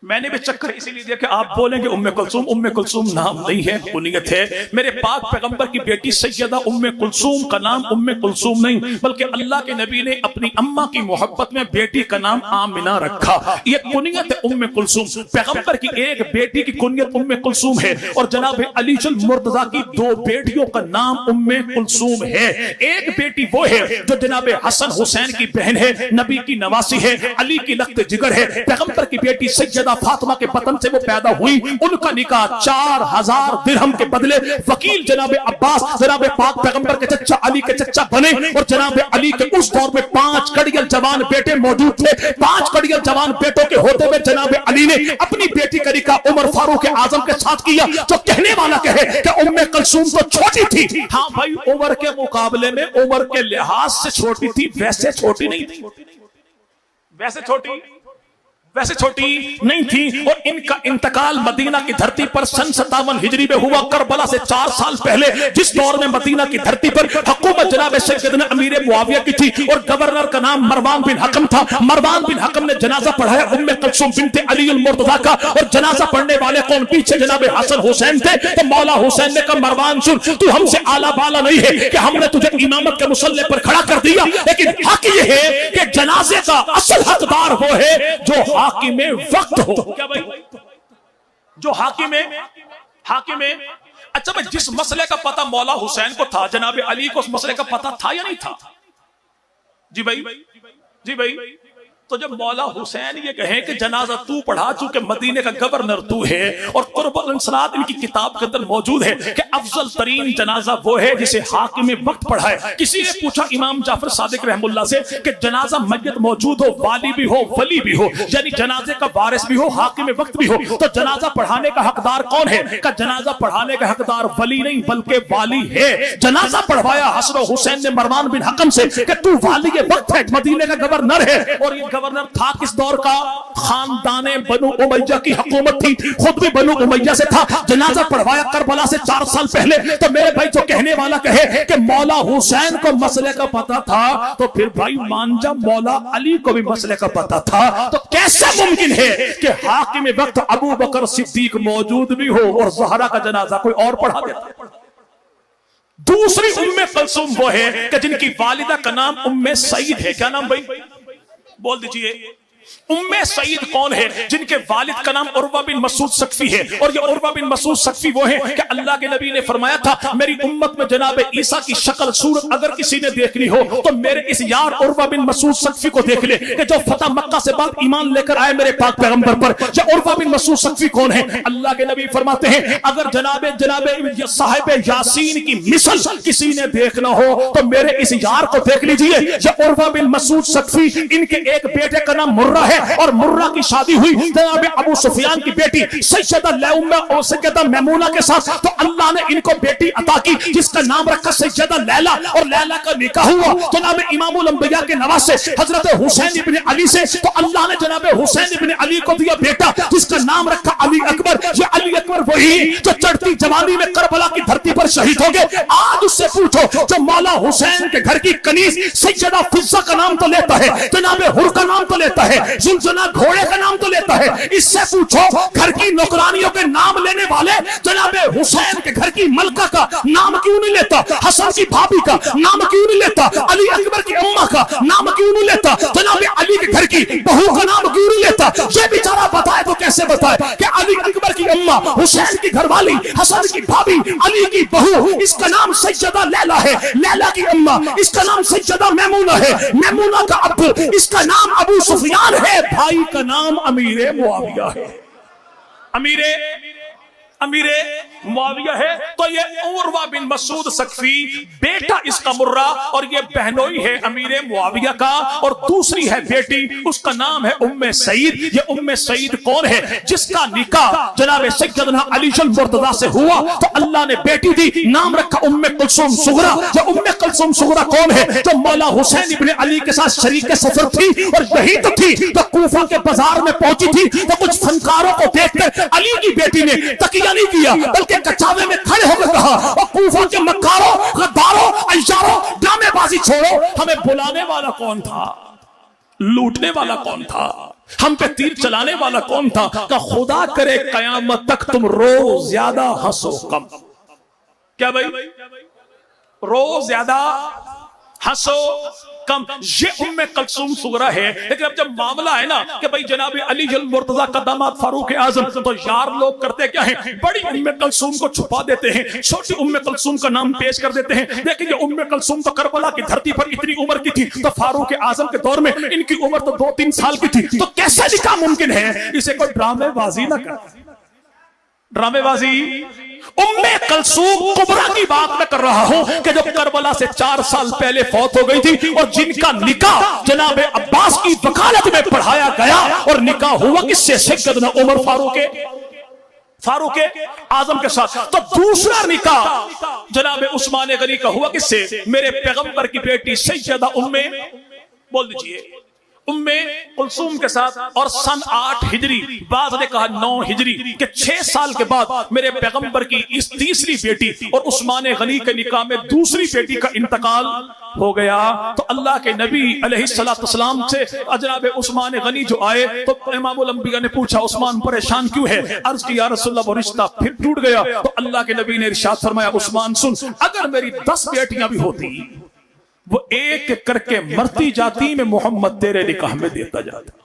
मैंने भी चक्कर इसीलिए दिया कि आप बोलेंगे उम्मे कुलसूम नाम नहीं है, कुनियत है। मेरे पाक पैगंबर की बेटी सैयदा उम्मे कुलसूम का नाम उम्मे कुलसूम नहीं, बल्कि अल्लाह के नबी ने अपनी अम्मा की मोहब्बत में बेटी का नाम आमिना रखा। ये कुनियत है उम्मे कुलसूम। पैगंबर की एक बेटी की कुनियत उम्मे कुलसूम है और जनाब अली जल मुर्तजा की 2 बेटियों का नाम उम्मे कुलसूम है। एक बेटी वो है जो जनाब हसन हुसैन की बहन है, नबी की नवासी है, अली की लख्त जिगर है। पैगंबर की बेटी सैयदा फातिमा के पतन से वो पैदा हुई। उनका निकाह 4000 दिरहम के बदले वकील जनाब अब्बास, जनाब पाक पैगंबर के चचा अली के चचा बने। और जनाब अली के उस दौर में 5 कड़ियल जवान बेटे मौजूद थे। 5 कड़ियल जवान बेटों के होते हुए जनाब अली ने अपनी बेटी का निकाह उमर फारूक आजम के साथ किया। जो कहने वाला कहे कि उम्मे कुलसूम तो छोटी थी, हाँ भाई, उमर के मुकाबले में उमर के लिहाज से छोटी थी, वैसे छोटी नहीं थी, वैसे छोटी नहीं थी। और इनका इंतकाल मदीना की धरती पर सन 57 हिजरी में हुआ, करबला से 4 साल पहले, जिस दौर में मदीना की धरती पर हुकूमत जनाब सैयदना अमीर मुआविया की थी और गवर्नर का नाम मरवान बिन हकम था। मरवान बिन हकम ने जनाजा पढ़ाया उम्मे कुलसूम बिनते अली अल मुर्तजा का। और जनाजा पढ़ने वाले कौन? पीछे जनाब हसन हुसैन थे। तो मौला हुसैन ने कहा मरवान सुन, तू हमसे आला बाला नहीं है कि हमने तुझे इमामत के मुसल्ले पर खड़ा कर दिया, लेकिन हक ये है कि जनाजे का असल हकदार वो है जो हाकिमे वक्त हो। क्या भाई? जो हाकिमे। अच्छा भाई, जिस मसले का पता मौला हुसैन को था, जनाब अली को उस मसले का पता था या नहीं था? जी भाई, तो जब मौला हुसैन ये कहे कि जनाजा तू पढ़ा, चूंकि मदीने का गवर्नर तू है और कुर्बुल इंसरात इनकी किताब के अंदर मौजूद है कि अफजल तरीन जनाजा वो है जिसे हाकिम वक्त पढ़ाए। किसी ने पूछा इमाम जाफर सादिक रहमुल्लाह से कि जनाजा मय्यत मौजूद हो, वाली भी हो, वली भी हो, यानी जनाजे का वारिस भी हो, हाकिम वक्त भी हो, तो जनाजा पढ़ाने का हकदार कौन है? का जनाजा पढ़ाने का हकदार वली नहीं बल्कि वाली है। जनाजा पढ़वाया हसन हुसैन ने मरवान बिन हकम से कि तू वाली वक्त है, मदीने का गवर्नर है। और ये गवर्नर था किस दौर का? खानदाने बनु उमैया की हुकूमत थी, खुद भी बनु उमैया से था। जनाजा पढ़वाया करबला से 4 साल पहले। तो मेरे भाई, जो कहने वाला कहे कि मौला हुसैन को मसले का पता था, तो फिर भाई मान जा मौला अली को भी मसले का पता था। तो कैसे मुमकिन है कि हाकिम वक्त अबू बकर सिद्दीक मौजूद भी हो और ज़हरा का जनाजा कोई और पढ़ा देता? दूसरी उम्मे कुलसूम वो है कि जिनकी वालिदा का नाम उम्मे सईद है। क्या नाम भाई? बोल दीजिए। उम्मे सईद कौन है? जिनके वालिद का नाम उर्वा बिन मसूद सकफी है। और ये उर्वा बिन मसूद सकफी वो है कि अल्लाह के नबी ने फरमाया था, मेरी उम्मत में जनाब ईसा की शक्ल सूरत अगर किसी ने देखनी हो तो मेरे इस यार उर्वा बिन मसूद सकफी को देख ले, कि जो फतह मक्का से बाद ईमान लेकर आए मेरे पाक पैगंबर पर। ये उर्वा बिन मसूद सकफी कौन है? अल्लाह के नबी फरमाते हैं, अगर जनाब साहिब यासीन की मिसल किसी ने देखना हो तो मेरे इस यार को देख लीजिए। ये उर्वा बिन मसूद सकफी, इनके एक बेटे का नाम मुर्रा है और मुर्रा की शादी हुई जनाब अबू सुफियान की बेटी सैयदा मैमूना के साथ। तो अल्लाह ने इनको बेटी अता की जिसका नाम रखा सैयदा लैला, और लैला का निकाह हुआ जनाब इमामुल अंबिया के नवासे हजरत हुसैन इब्ने अली से। तो अल्लाह ने जनाब हुसैन इब्ने अली को दिया बेटा जिसका नाम रखा अली अकबर। ये अली अकबर वही जो चढ़ती जवानी में करबला की धरती पर शहीद हो गए। आज उससे पूछो जो मौला हुसैन के घर की कनीज सैयदा फिज़्ज़ा का नाम तो लेता है, जनाब हुर का नाम तो लेता है, जुलजुला घोड़े का नाम तो लेता है, इससे पूछो घर की नौकरानियों के नाम लेने वाले जनाब हुसैन के घर की मलका का नाम क्यों नहीं लेता, हसन की भाभी का नाम क्यों नहीं लेता, अली अकबर की अम्मा का नाम क्यों नहीं लेता, जनाब अली के घर की बहू का नाम क्यों नहीं लेता? ये बेचारा बताए तो कैसे बताए कि अली अकबर की अम्मा, हुसैन की घरवाली, हसन की भाभी, अली की बहू, इसका नाम सैयदा लैला है, लैला की अम्मा, इसका नाम सैयदा मैमूना है, मैमूना का अब्बू, इसका नाम अबू सुफियान है, भाई का नाम अमीरे मुआविया है, अमीरे मुआविया है। तो ये उर्वा बिन मसूद सकफी बेटा इसका मुर्रा, और ये बहनोई है अमीरे मुआविया का, और दूसरी है बेटी, उसका नाम है उम्मे सईद। ये उम्मे सईद कौन है? जिसका निकाह जनाब सैयदना अली मुर्तजा से हुआ तो अल्लाह ने बेटी दी, नाम रखा उम्मे कुलसूम सुगरा। ये उम्मे कुलसूम सुगरा कौन है? जो मौला हुसैन इब्ने अली के साथ शरीक सफर थी, और यही तो थी जो कूफा के बाजार में पहुंची थी। तो कुछ फनकारों को देखकर अली की बेटी ने तकिया नहीं किया, बल्कि कचावे में खड़े होकर कहा, और कूफा के मक्कारों, गद्दारों, अय्यारों, ड्रामेबाजी छोड़ो, हमें बुलाने वाला कौन था, लूटने वाला कौन था, हम पे तीर चलाने वाला कौन था? का खुदा करे कयामत तक तुम रोज ज्यादा हंसो कम। क्या भाई? रोज ज्यादा हंसो कम। ये उम्मे कुलसूम सुगरा है। लेकिन अब जब मामला है ना कि भाई जनाब अली मुर्तजा का दामाद फारूक आजम, तो यार लोग करते क्या है, बड़ी उम्मे कुलसूम को छुपा देते हैं, छोटी उम्मे कुलसूम का नाम पेश कर देते हैं। देखिए ये उम्मे कुलसूम तो करबला की धरती पर इतनी उम्र की थी, तो फारूक आजम के दौर में इनकी उम्र तो 2-3 साल की थी। तो कैसे निकाह मुमकिन है? इसे कोई ड्रामेबाजी ना कर, ड्रामेबाजी। उम्मे कुलसूम कुबरा की बात मैं कर रहा हूं कि जो करबला से 4 साल पहले फौत हो गई थी, और जिनका निकाह जनाब अब्बास की वकालत में पढ़ाया गया, और निकाह हुआ किससे? सैयदना उमर फारूक आजम के साथ। तो दूसरा निकाह जनाब उस्मान गनी का हुआ किससे? मेरे पैगंबर की बेटी सैयदा उम्मे, बोल दीजिए, उम्मे कुलसूम के साथ। और सन 8 हिजरी, बाद ने कहा 9 हिजरी के 6 साल के बाद मेरे पैगंबर की इस तीसरी बेटी और उस्मान गनी के निकाह में दूसरी बेटी का इंतकाल हो गया। तो अल्लाह के नबी अलैहिस्सलाम से जनाब उस्मान गनी जो आए, तो इमामुल अंबिया ने पूछा उस्मान परेशान क्यों है? अर्ज की या रसूलल्लाह वो रिश्ता फिर टूट गया। तो अल्लाह के नबी ने इरशाद फरमाया, उस्मान सुन, अगर मेरी 10 बेटियां भी होती, वो एक करके मरती जाती, मैं मोहम्मद तेरे निकाह में देता जाता।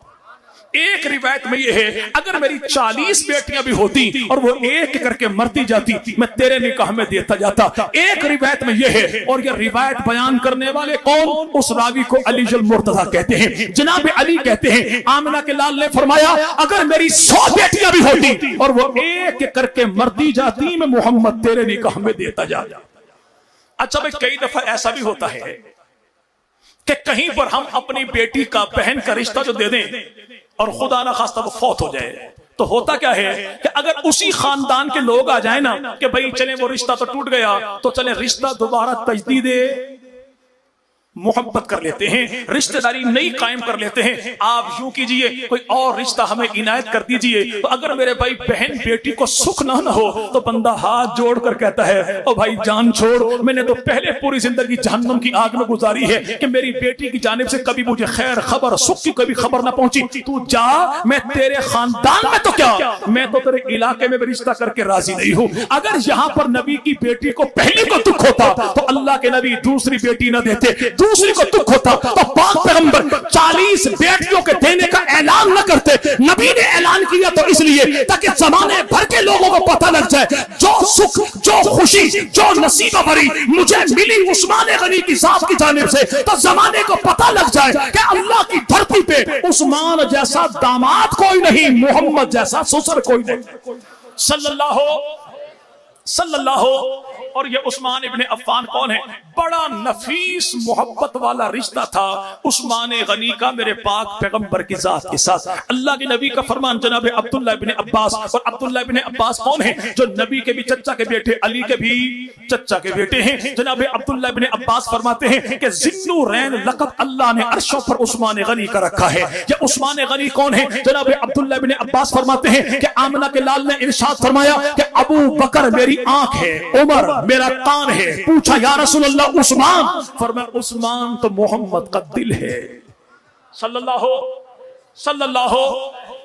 एक रिवायत में ये है, अगर मेरी 40 बेटियां भी होती और वो एक करके मरती जाती, मैं तेरे निकाह में देता जाता। एक रिवायत में ये है, और ये रिवायत बयान करने वाले कौन? उस रावी को अली मुर्तजा कहते हैं। जनाब अली कहते हैं, आमिना के लाल ने फरमाया, अगर मेरी 100 बेटियां भी होती और वो एक करके मरती जाती, मैं मोहम्मद तेरे निकाह में देता जाता। अच्छा भाई, कई दफा ऐसा भी होता है कि कहीं पर हम अपनी बेटी का, बहन का रिश्ता जो दे दें और खुदा ना खास्ता वो फौत हो जाए, तो होता क्या है कि अगर उसी खानदान के लोग आ जाए ना कि भाई चले वो रिश्ता तो टूट गया, तो चले रिश्ता दोबारा तजदीद मोहब्बत कर लेते हैं, रिश्तेदारी नई कायम कर लेते हैं। आप यूं कीजिए, कोई और रिश्ता हमें इनायत कर दीजिए। तो अगर मेरे भाई बहन बेटी को सुख ना हो तो बंदा हाथ जोड़कर कहता है, ओ भाई जान छोड़, मैंने तो पहले पूरी जिंदगी जहन्नम की आग में गुजारी है कि मेरी बेटी की जानिब से कभी मुझे खैर खबर, सुख की कभी खबर ना पहुंची। तू जा, मैं तेरे खानदान में तो क्या, मैं तो तेरे इलाके में भी रिश्ता करके राजी नहीं हूं। अगर यहाँ पर नबी की बेटी को पहली को दुख होता तो अल्लाह के नबी दूसरी बेटी ना देते, दूसरी को दुख होता तो पाक पैगंबर 40 बेटियों के देने का ऐलान ऐलान न करते। नबी ने ऐलान किया तो इसलिए ताकि जमाने भर के लोगों को पता लग जाए, जो सुख, जो खुशी, जो नसीब भरी मुझे मिली उस्मान गनी की जात की जानिब से, तो जमाने को पता लग जाए कि अल्लाह की धरती पे उस्मान जैसा दामाद कोई नहीं, मोहम्मद जैसा ससुर कोई नहीं। सल्लल्लाहु। और ये उस्मान इब्ने अफ़्फ़ान कौन है? बड़ा नफीस मोहब्बत वाला रिश्ता था उस्मान गनी का मेरे पाक पैगंबर की जात के साथ। अल्लाह के नबी का फरमान जनाब अब्दुल्लाह इब्ने अब्बास, और अब्दुल्लाह इब्ने अब्बास कौन है? जो नबी के भी चचा के बेटे, अली के भी चचा के बेटे हैं। जनाब अब्दुल्लाह इब्ने अब्बास फरमाते हैं कि ज़िन्नुरैन लक़ब अल्लाह ने अर्शों पर उस्मान गनी का रखा है। ये उस्मान गनी कौन है? जनाब अब्दुल्लाह इब्ने अब्बास फरमाते हैं कि आमना के लाल ने इरशाद फरमाया कि अबू बकर मेरी आंख है, उमर मेरा कान है। पूछा या रसूल अल्लाह उस्मान? फरमाया उस्मान तो मोहम्मद का दिल है।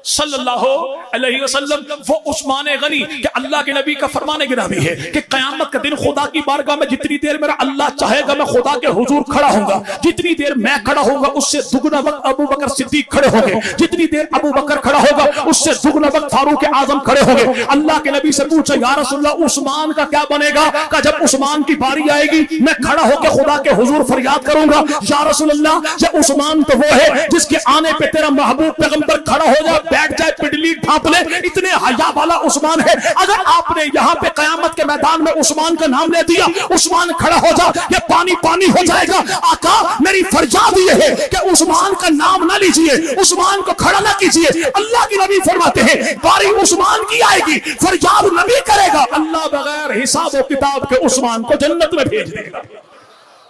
सल्लल्लाहु अलैहि वसल्लम। वो उस्मान गनी कि अल्लाह के नबी का फरमाने गिरामी है कि क़यामत का दिन खुदा की बारगाह में जितनी देर मेरा अल्लाह चाहेगा मैं खुदा के हुजूर खड़ा होऊंगा, जितनी देर मैं खड़ा होऊंगा उससे दुगना वक्त अबू बकर सिद्दीक खड़े होंगे, जितनी देर अबू बकर खड़ा होगा उससे दुगना वक्त फारूक आजम खड़े होंगे। अल्लाह के नबी से पूछा या रसूलल्लाह उस्मान का क्या बनेगा? का जब उस्मान की बारी आएगी मैं खड़ा होकर खुदा के हुजूर फरियाद करूंगा, या रसूलल्लाह ये उस्मान तो वो है जिसके आने पे तेरा महबूब पैगंबर खड़ा हो जाए, बैठ जाए, पिडली ढांप ले, इतने हया वाला उस्मान है। अगर आपने यहाँ पे कयामत के मैदान में उस्मान का नाम ले दिया, उस्मान खड़ा हो जा, ये पानी पानी हो जाएगा। आका मेरी फरियाद ये है कि उस्मान का नाम ना लीजिए, उस्मान को खड़ा ना कीजिए। अल्लाह की नबी फरमाते हैं बारी उस्मान की आएगी, फरियाद नबी करेगा, अल्लाह बगैर हिसाब और किताब के उस्मान को जन्नत में भेज देगा।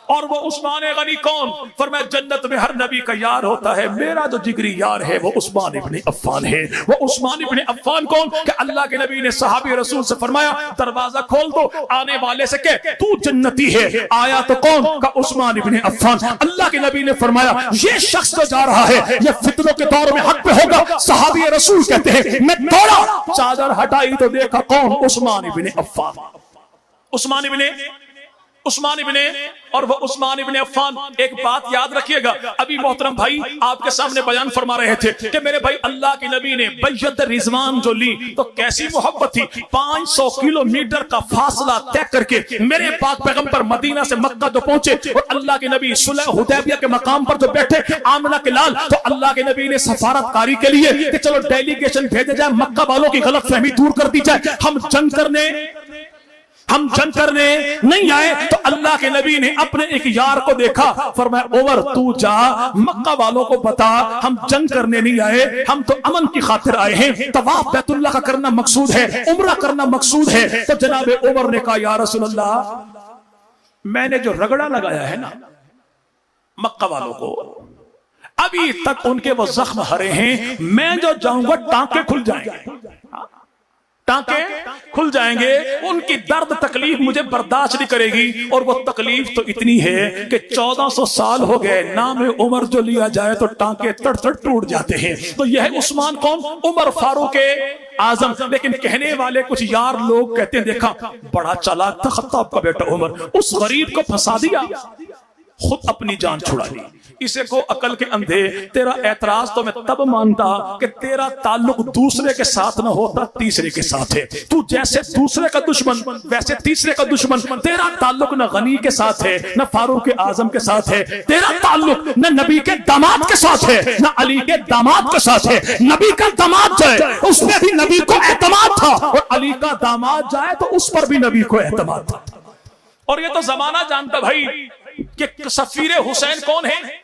और वो उस्मान गनी कौन? फरमाया जन्नत में हर नबी का यार होता है, मेरा जो जिगरी यार है वो उस्मान इब्ने अफ़्फ़ान है। वो उस्मान इब्ने अफ़्फ़ान कौन? कि अल्लाह के नबी ने सहाबी रसूल से फरमाया दरवाजा खोल दो, आने वाले से कह तू जन्नती है। आया तो कौन? का उस्मान इब्ने अफ़्फ़ान। अल्लाह के नबी ने फरमाया ये शख्स तो जा रहा है, ये फितनों के दौर में हक पे होगा। सहाबी रसूल कहते हैं मैं दौड़ा, चादर हटाई तो देखा कौन? उस्मान इब्ने अफ़्फ़ान। उस्मान इब्ने और वो उस्मान इब्ने अफ़्फ़ान। एक बात याद रखिएगा, अभी मोहतरम भाई आपके सामने बयान फरमा रहे थे कि मेरे भाई अल्लाह के नबी ने बैयत रिज़वान जो ली तो कैसी मोहब्बत थी। 500 किलोमीटर का फासला तय करके मेरे पाक पैगंबर मदीना से मक्का जो पहुंचे और अल्लाह के नबी सुलह हुदैबिया के मकाम पर जो बैठे आमना के लाल, तो अल्लाह के नबी ने सफारतकारी के लिए कि चलो डेलीगेशन भेजे जाए, मक्का वालों की गलतफहमी दूर कर दी जाए, हम जंग करने नहीं आए। तो अल्लाह के नबी ने अपने एक यार को देखा, फरमाया उमर तू जा मक्का वालों को बता हम जंग करने नहीं आए, हम तो अमन की खातिर आए हैं, तवाफ बैतुल्लाह का करना मकसूद है, उम्रा करना मकसूद है। तो जनाब उमर ने कहा या रसूलल्लाह मैंने जो रगड़ा लगाया है ना मक्का वालों को, अभी तक उनके वो जख्म हरे हैं, मैं जो जाऊंगा टांके खुल जाएंगे, उनकी दर्द तकलीफ मुझे बर्दाश्त नहीं करेगी। और वो तकलीफ तो इतनी है कि 1400 साल हो गए, नाम उमर जो लिया जाए तो टांके तड़ तड़ टूट जाते हैं। तो यह उस्मान कौन? उमर फारूक आजम। लेकिन कहने वाले कुछ यार लोग कहते हैं देखा बड़ा चालाक था खत्ताब का बेटा उमर, उस गरीब को फंसा दिया, खुद अपनी जान छुड़ा ली। इसे को अकल के अंधे, तेरा एतराज तो मैं तब मानता कि तेरा ताल्लुक दूसरे के साथ ना होता, तीसरे के साथ है। तू जैसे दूसरे का दुश्मन वैसे तीसरे का दुश्मन। तेरा ताल्लुक न गनी के साथ है, न फारूक आजम के साथ है, तेरा ताल्लुक न नबी के दामाद के साथ है, न अली के दामाद के साथ है। नबी का दामाद जाए उसमें भी नबी को एतमाद था, और अली का दामाद जाए तो उस पर भी नबी को एतमाद था। और ये तो जमाना जानता भाई कि सफीर हुसैन कौन है।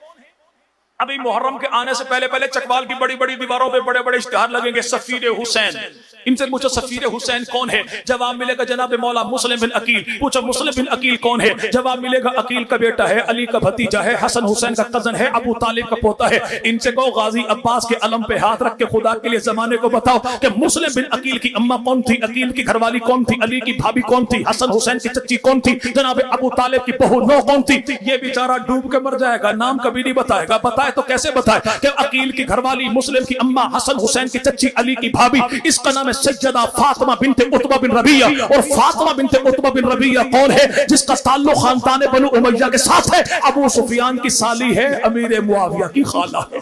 अभी मुहर्रम के आने से पहले चकवाल की बड़ी बड़ी दीवारों पे बड़े बड़े इश्तिहार लगेंगे सफीर हुसैन। इनसे पूछो सफीर हुसैन कौन है, जवाब मिलेगा जनाब मौला मुस्लिम बिन अकील। पूछो मुस्लिम बिन अकील कौन है, जवाब मिलेगा अकील का बेटा है, अली का भतीजा है, हसन हुसैन का कजन है, अबू तालिब का पोता है। इनसे कहो गाजी अब्बास के अलम पे हाथ रख के खुदा के लिए जमाने को बताओ कि मुस्लिम बिन अकील की अम्मा कौन थी, अकील की घरवाली कौन थी, अली की भाभी कौन थी, हसन हुसैन की चच्ची कौन थी, जनाब अबू तालिब की बहू नौ कौन थी। ये बेचारा डूब के मर जाएगा, नाम कभी नहीं बताएगा। बताए तो कैसे बताए कि अकील की घरवाली, मुस्लिम की अम्मा, हसन हुसैन की चच्ची, अली की भाभी। इसका नाम है सैयदा फातिमा बिनते उतबा बिन रबिया। और फातिमा बिनते उतबा बिन रबिया कौन है? जिसका ताल्लुक खानदान बनु उमय्या के साथ है। अबू सुफियान की साली है, अमीर मुआविया की खाला है।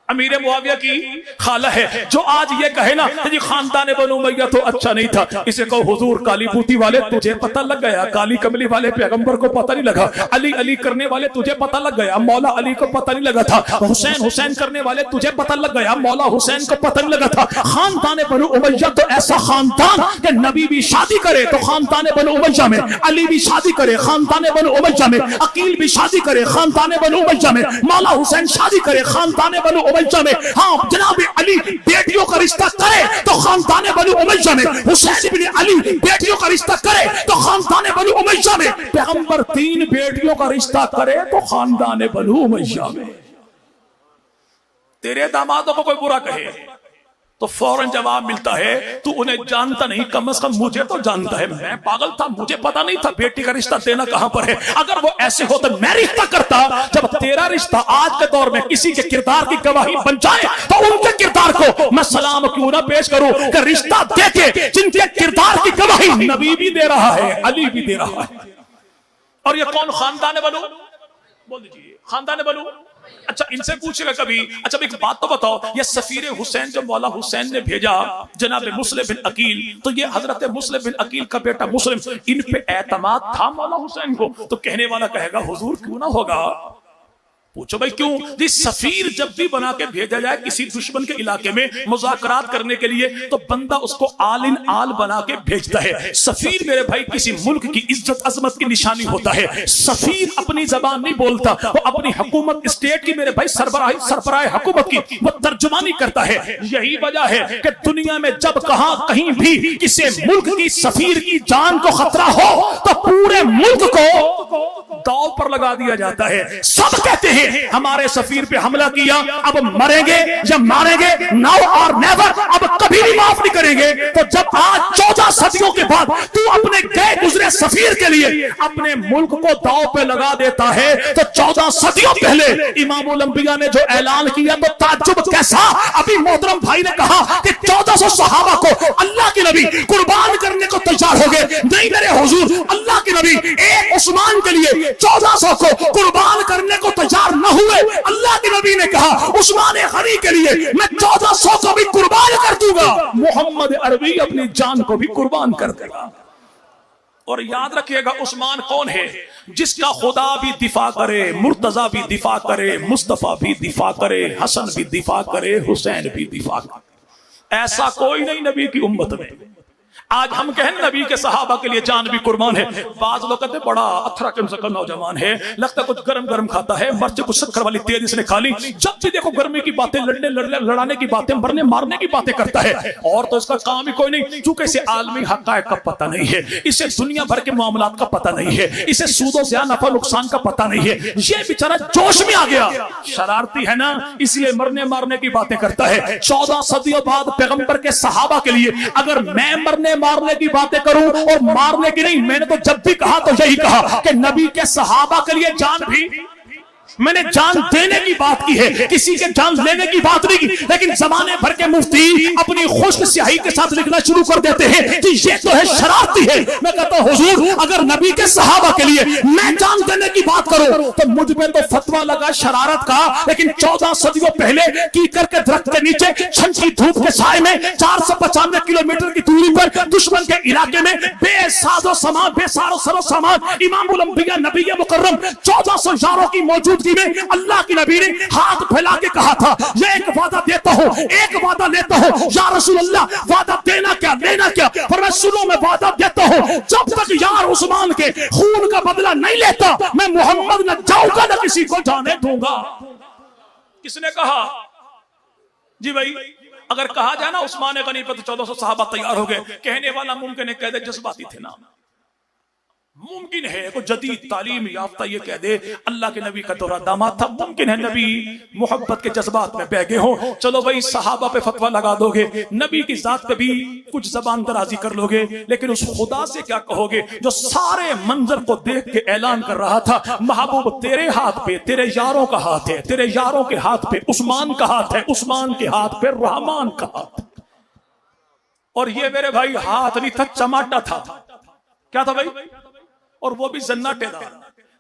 अमीर मुआविया की खाला है, जो आज ये कहे ना जी खानदान बनु उमैया तो अच्छा नहीं था, इसे कहो हुजूर काली बूटी वाले तुझे पता लग गया, काली कमली वाले पैगंबर को पता नहीं लगा, अली अली करने वाले तुझे पता लग गया, मौला अली को पता नहीं लगा था, हुसैन हुसैन करने वाले तुझे पता लग गया, मौला हुसैन को पता नहीं लगा था। खानदान बनु उमैया तो ऐसा खानदान कि नबी भी शादी करे तो खानदान बनु उमैया में, अली भी शादी करे खानदान बनु उमैया में, अकील भी शादी करे खानदान बनु उमैया में, मौला हुसैन शादी करे खानदान बनु उमैया में। हाँ जनाब अली बेटियों का रिश्ता करे तो खानदान बनु उमैया में, हुसैन इब्न अली बेटियों का रिश्ता करे तो खानदान बनु उमैया में, पैगंबर 3 बेटियों का रिश्ता करे तो खानदान बनु उमैया में। तेरे दामादों को कोई बुरा कहे तो फौरन जवाब मिलता है तू उन्हें जानता नहीं, कम से कम मुझे तो जानता है, मैं पागल था, मुझे पता नहीं था बेटी का रिश्ता देना कहां पर है। अगर वो ऐसे हो तो मैं रिश्ता करता। जब तेरा रिश्ता आज के दौर में किसी के किरदार की गवाही बन जाए तो उनके किरदार को मैं सलाम क्यों ना पेश करूं कि रिश्ता देके जिनके किरदार की गवाही नबी भी दे रहा है, अली भी दे रहा है। और ये कौन खानदान बनु, बोल दीजिए खानदान बनु। अच्छा इनसे पूछेगा कभी, अच्छा एक बात तो बताओ, ये सफीर हुसैन जो मौला हुसैन ने भेजा जनाब मुस्लिम बिन अकील, तो ये हजरत मुस्लिम बिन अकील का बेटा मुस्लिम, इन पे एतमाद था मौला हुसैन को? तो कहने वाला कहेगा हुजूर क्यों ना होगा। पूछो भाई क्यों? जी सफीर जब भी बना के भेजा जाए किसी दुश्मन के इलाके में मुज़ाकरात करने के लिए तो बंदा उसको आल इन आल बना के भेजता है। सफीर मेरे भाई किसी मुल्क की इज्जत अजमत की निशानी होता है। सफीर अपनी जबान नहीं बोलता, वो अपनी हुकूमत स्टेट की मेरे भाई सरबराह हुकूमत की वो तर्जुमानी करता है। यही वजह है कि दुनिया में जब कहीं भी किसी मुल्क की सफीर की जान को खतरा हो तो पूरे मुल्क को दांव पर लगा दिया जाता है। सब कहते हैं हमारे सफीर पे हमला किया, अब मरेंगे या मारेंगे, नाउ और नेवर, अब कभी भी माफ नहीं करेंगे। तो जब आज 14 सदियों के बाद तू अपने गए गुजरे सफीर के लिए अपने मुल्क को दांव पे लगा देता है तो 14 सदियों पहले इमामुल अंबिया ने जो ऐलान किया तो ताज्जुब कैसा। अभी मोहतरम भाई ने कहा कि 1400 सहाबा को अल्लाह के नबी कुर्बान करने को तैयार हो गए। नहीं मेरे हुजूर, अल्लाह के नबी एक उस्मान के लिए 1400 को कुर्बान करने को तैयार न हुए। अल्लाह के नबी ने कहा उस्मान गनी के लिए मैं 1400 को भी कुर्बान कर दूंगा, मोहम्मद अरबी अपनी जान को भी कुर्बान कर देगा। और याद रखिएगा उस्मान कौन है? जिसका खुदा भी दिफा करे, मुर्तजा भी दिफा करे, मुस्तफा भी दिफा करे, हसन भी दिफा करे, हुसैन भी दिफा करे। ऐसा कोई नहीं नबी की उम्मत में। आज हम कहें नबी के सहाबा के लिए जान भी कुर्बान है। बाज लोग कहते बड़ा अथरा किस्म का नौजवान है, लगता कुछ गरम गरम खाता है, मर्च कुछ शक्कर वाली तेल इसने खा ली। जब भी देखो गर्मी की बातें, लड़ाने की बातें, मरने मारने की बातें करता है। और तो इसका काम ही कोई नहीं, चूंकि इसे आलमी हक़ाइक़ का पता नहीं है, इसे दुनिया भर के मामलात का पता नहीं है, इसे सूदो ज़िया नफा नुकसान का पता नहीं है। ये बेचारा जोश में आ गया, शरारती है ना, इसलिए मरने मारने की बातें करता है। 14 सदियों बाद पैगंबर के सहाबा के लिए अगर मैं मरने मारने की बातें करूं, और मारने की नहीं, मैंने तो जब भी कहा तो यही कहा कि नबी के सहाबा के लिए जान भी, मैंने जान देने की बात की है, किसी के जान लेने की बात नहीं की। लेकिन जमाने भर के मुफ्ती अपनी खुश्क स्याही के साथ लिखना शुरू कर देते हैं कि ये तो है शरारती है। मैं कहता हूं हुजूर अगर नबी के सहाबा के लिए मैं जान देने की बात करूं तो मुझ पे तो फतवा लगा शरारत का। लेकिन 14 सदियों पहले कीकर के दरख्त के नीचे छनकी धूप के साए में 495 किलोमीटर की दूरी पर दुश्मन के इलाके में बेसाजो सामान, बेसारो सरो सामान, इमामुल अंबिया नबी मुकर्रम 1400 यारों की मौजूद में अल्लाह की नबी ने हाथ फैला के कहा था ये एक वादा देता हूं, एक वादा लेता हूं या रसूल अल्लाह, वादा देना क्या लेना क्या? पर मैं सुनो, मैं वादा देता हूं जब तक यार उस्मान के खून का बदला नहीं लेता मैं मोहम्मद न जाऊंगा न किसी को जाने दूंगा। किसने कहा? जी भाई अगर कहा जाए ना उस्मान गनी पर तो 1400 सहाबा तैयार हो गए। कहने वाला मुमकिन है कह दे जज्बाती थे ना, मुमकिन है को जदीद तालीम याफ्ता ये कह दे अल्लाह के नबी का तोरा दामाद था। मुमकिन है नबी मोहब्बत के जज्बात में बह गए हो। चलो भाई सहाबा पे फतवा लगा दोगे, नबी की जात पे भी कुछ जबान दराजी कर लोगे, लेकिन उस खुदा से क्या कहोगे जो सारे मंजर को देख के ऐलान कर रहा था महबूब तेरे हाथ पे तेरे यारों का हाथ है, तेरे यारों के हाथ पे उस्मान का हाथ है, उस्मान के हाथ पे रहमान का हाथ। और ये मेरे भाई हाथ नहीं था, चमाटा था। क्या था भाई? और वो भी जन्नाटेदार।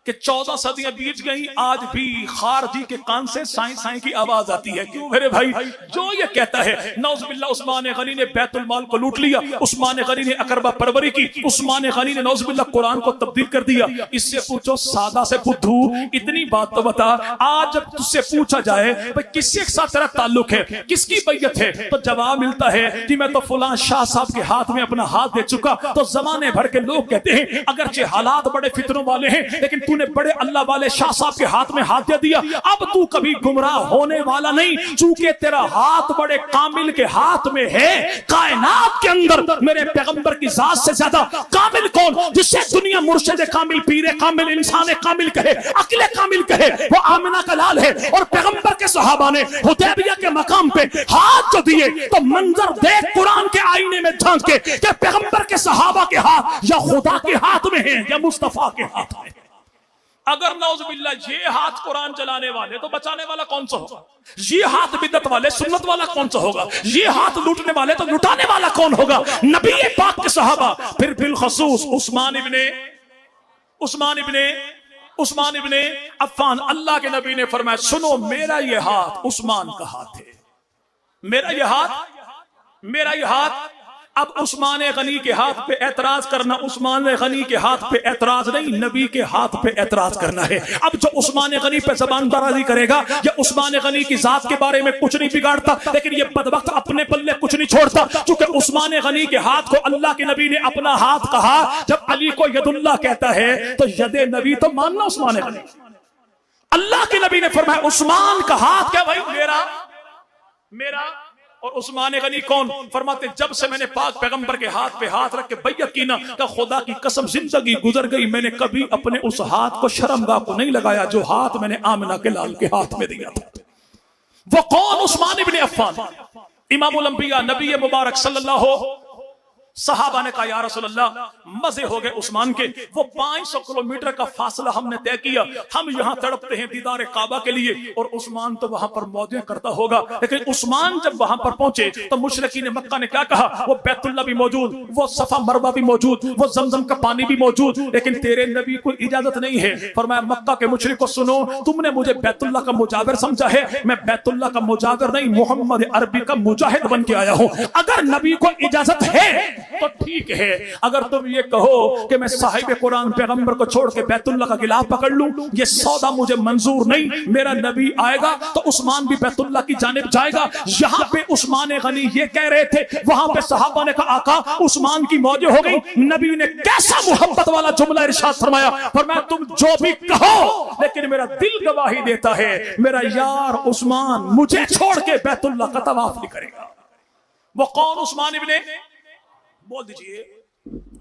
कि 14 सदियां बीत गई, आज भी खारजी के कान से साई साई की आवाज आती है। क्यों मेरे भाई? जो ये कहता है नौजुबिल्लाह उस्मान गनी ने बैतुल माल को लूट लिया, उस्मान गनी ने अकरबा परवरी की, उस्मान गनी ने नौजुबिल्लाह कुरान को तब्दील कर दिया, इससे पूछो सादा से बुद्धू, इतनी बात तो बता। आज जब तुझसे पूछा जाए भाई किसके साथ तेरा ताल्लुक है, किसकी बैयत है, तो जवाब मिलता है कि मैं तो फलां शाह साहब के हाथ में अपना हाथ दे चुका। तो जमाने भर के लोग कहते हैं अगरचे हालात बड़े फितरों वाले हैं, लेकिन तूने बड़े अल्लाह वाले शाह साहब के हाथ में हाथ दे दिया, अब तू कभी गुमराह होने वाला नहीं, चूंकि तेरा हाथ बड़े कामिल के हाथ में है। कायनात के अंदर मेरे पैगंबर की जात से ज्यादा कामिल कौन, जिससे दुनिया मुर्शिद कामिल, पीर कामिल, इंसान कामिल कहे, अक्ल कामिल कहे, वो आमिना का लाल है। और पैगंबर के सहाबा ने हुदैबिया के मकाम पे हाथ जो दिए तो मंजर देख कुरान के आईने में झांक के कि पैगंबर के सहाबा के हाथ या खुदा के हाथ में है या मुस्तफा के हाथ में। अगर नौजुबिल्लाह ये हाथ कुरान चलाने वाले तो बचाने वाला कौन सा होगा? ये हाथ बिदअत वाले सुन्नत वाला कौन सा होगा? ये हाथ लूटने वाले तो लुटाने वाला कौन होगा? नबी पाक के सहाबा, फिर बिलखसूस उस्मान इब्ने अफ़्फ़ान। अल्लाह के नबी ने फरमाया सुनो, मेरा ये हाथ उस्मान का हाथ है, मेरा ये हाथ। अब उस्मान गनी के हाथ पे एतराज करना, उस्मान गनी के हाथ पे एतराज नहीं, नबी के हाथ पे एतराज करना है। अब जो उस्मान गनी पे जबान दराजी करेगा या उस्मान गनी की जात के बारे में कुछ नहीं बिगाड़ता, लेकिन ये बदबख्त अपने पल्ले कुछ नहीं छोड़ता, क्योंकि उस्मान गनी के हाथ को अल्लाह के नबी ने अपना हाथ कहा। जब अली को यदुल्लाह कहता है तो यदे नबी तो मानना उस्मान गनी। अल्लाह के नबी ने फरमाया उस्मान का हाथ क्या भाई? मेरा। और उस्मान गनी कौन? फरमाते जब से मैंने पाक पैगंबर के हाथ पे हाथ रख के बैयत की ना, तो खुदा की कसम जिंदगी गुजर गई, मैंने कभी अपने उस हाथ को शर्मगाह को नहीं लगाया जो हाथ मैंने आमिना के लाल के हाथ में दिया था। वो कौन? उस्मान इब्ने अफ़्फ़ान, इमामुल अंबिया, नबी मुबारक सल्लल्लाहु। सहाबा ने कहा या रसूलल्लाह मजे हो गए उस्मान के। वो 500 किलोमीटर का फासला हमने तय किया, हम यहाँ तड़पते हैं दीदार काबा के लिए, और उस्मान तो वहां पर मौजें करता होगा। लेकिन उस्मान जब वहां पर पहुंचे तो मुशरिकीन मक्का ने क्या कहा? वो बैतुल्ला भी मौजूद, वो सफा मरवा भी मौजूद, वो जमजम का पानी भी मौजूद, लेकिन तेरे नबी को इजाजत नहीं है। फरमाया मक्का के मुशरिक को सुनो, तुमने मुझे बैतुल्ला का मुजाविर समझा है, मैं बैतुल्ला का मुजाविर नहीं, मोहम्मद अरबी का मुजाहिद बन के आया हूं। अगर नबी को इजाजत है तो ठीक है, अगर तुम ये कहो कि मैं साहिब कुरान पैगंबर को छोड़ के बैतुल्ला का गिलाफ पकड़ लूं, ये सौदा मुझे मंजूर नहीं। मेरा नबी आएगा तो उस्मान भी बैतुल्ला की जानिब जाएगा। यहाँ पे उस्मान गनी ये कह रहे थे, वहां पे सहाबा ने कहा आका उस्मान की मौजें हो गई। नबी ने कैसा मोहब्बत वाला जुमला इरशाद फरमाया, फरमाया तुम जो भी कहो, लेकिन मेरा दिल गवाही देता है मेरा यार उस्मान मुझे छोड़ के बैतुल्ला का तवाफ नहीं करेगा। वो कौन? उस्मान इब्ने, बोल दीजिए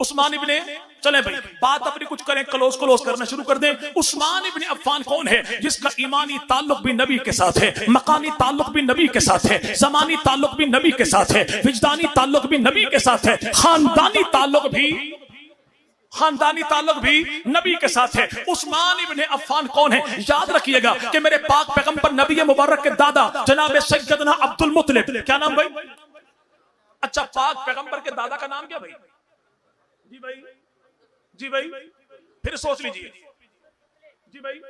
उस्मान इब्ने। चले भाई बात अपनी कुछ करें, क्लोज करना शुरू कर दें। उस्मान इब्ने अफ़्फ़ान कौन है? जिसका ईमानी ताल्लुक भी नबी के साथ है, मकानी ताल्लुक भी नबी के साथ है, ज़मानी ताल्लुक भी नबी के साथ है, विजदानी ताल्लुक भी नबी के साथ है, खानदानी ताल्लुक भी नबी के साथ है। उस्मान इब्ने अफ़्फ़ान कौन है? याद रखिएगा कि मेरे पाक पैगंबर नबी मुबारक के दादा जनाब सैयदना अब्दुल मुत्तलिब, क्या नाम भाई? अच्छा, पाक पैगंबर के दादा का नाम क्या भाई? जी भाई फिर सोच लीजिए। जी भाई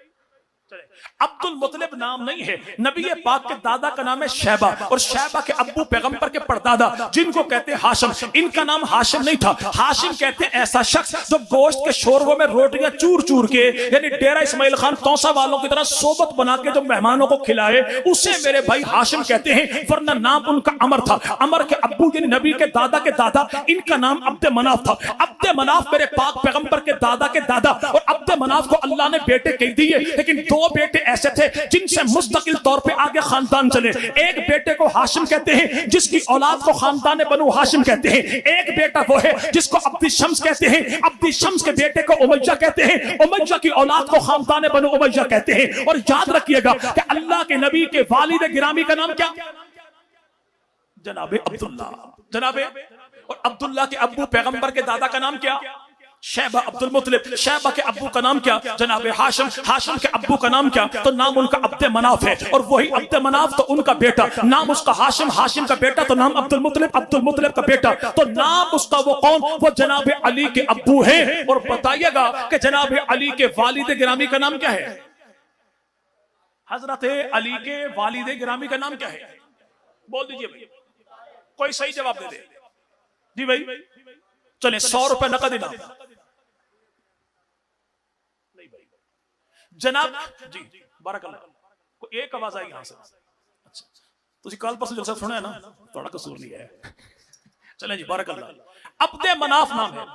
चले, अब्दुल मुत्तलिब नाम नहीं है, नबी पाक के दादा का नाम है शैबा, और शैबा के अब्बू पैगंबर के परदादा जिनको कहते हैं हाशिम, इनका नाम हाशिम नहीं था। हाशिम कहते हैं ऐसा शख्स जो गोश्त के शोरबों में रोटियां चूर चूर के, यानी डेरा इस्माइल खान तौसा वालों की तरह सोबत बना के जो मेहमानों को खिलाए, उसे मेरे भाई हाशिम कहते हैं। वरना नाम उनका अमर था। अमर के अब्बू यानी नबी के दादा, इनका नाम अब्दे मनाफ था। अब्दे मनाफ मेरे पाक पैगंबर के दादा, और अब्दे मनाफ को अल्लाह ने बेटे कह दिए, लेकिन दो बेटे ऐसे थे जिनसे मुस्तकिल तौर पे आगे खानदान चले। एक बेटे को हाशिम कहते हैं, जिसकी औलाद को खानदान बनु हाशिम कहते हैं। एक बेटा वो है जिसको अब्दी शम्स कहते हैं, अब्दी शम्स के बेटे को उमैया कहते हैं, उमैया की औलाद को खानदान बनु उमैया कहते हैं। और याद रखिएगा कि अल्लाह के नबी के वालिद गिरामी का नाम क्या? जनाबे अब्दुल्ला। और अब्दुल्ला के अब्बू पैगंबर के दादा का नाम क्या? शैबा अब्दुल मुतलिब, शैबा के अब्बू का नाम क्या? जनाब हाशिम, हाशिम के अब्बू का नाम क्या? तो नाम उनका अब्दे मनाफ है, और वही अब्दे मनाफ तो उनका बेटा, नाम उसका हाशिम, हाशिम का बेटा तो नाम अब्दुल मुतलिब, अब्दुल मुतलिब का बेटा तो नाम उसका वो कौन? वो जनाब अली के अब्बू है। और बताइएगा कि जनाब अली के वालिद गिरामी का नाम क्या है? हजरत अली के वालिद गिरामी का नाम क्या है? बोल दीजिए भाई, कोई सही जवाब दे दे। जी भाई, चले 100 रुपए नकद इनाम। जनाब जी बारकल्लाह, को एक आवाज आई यहां से। अच्छा, तुझे कल परसों जलसा सुना है ना, थोड़ा कसूर नहीं है। चलें जी बारकल्लाह। अब्दे मनाफ नाम है,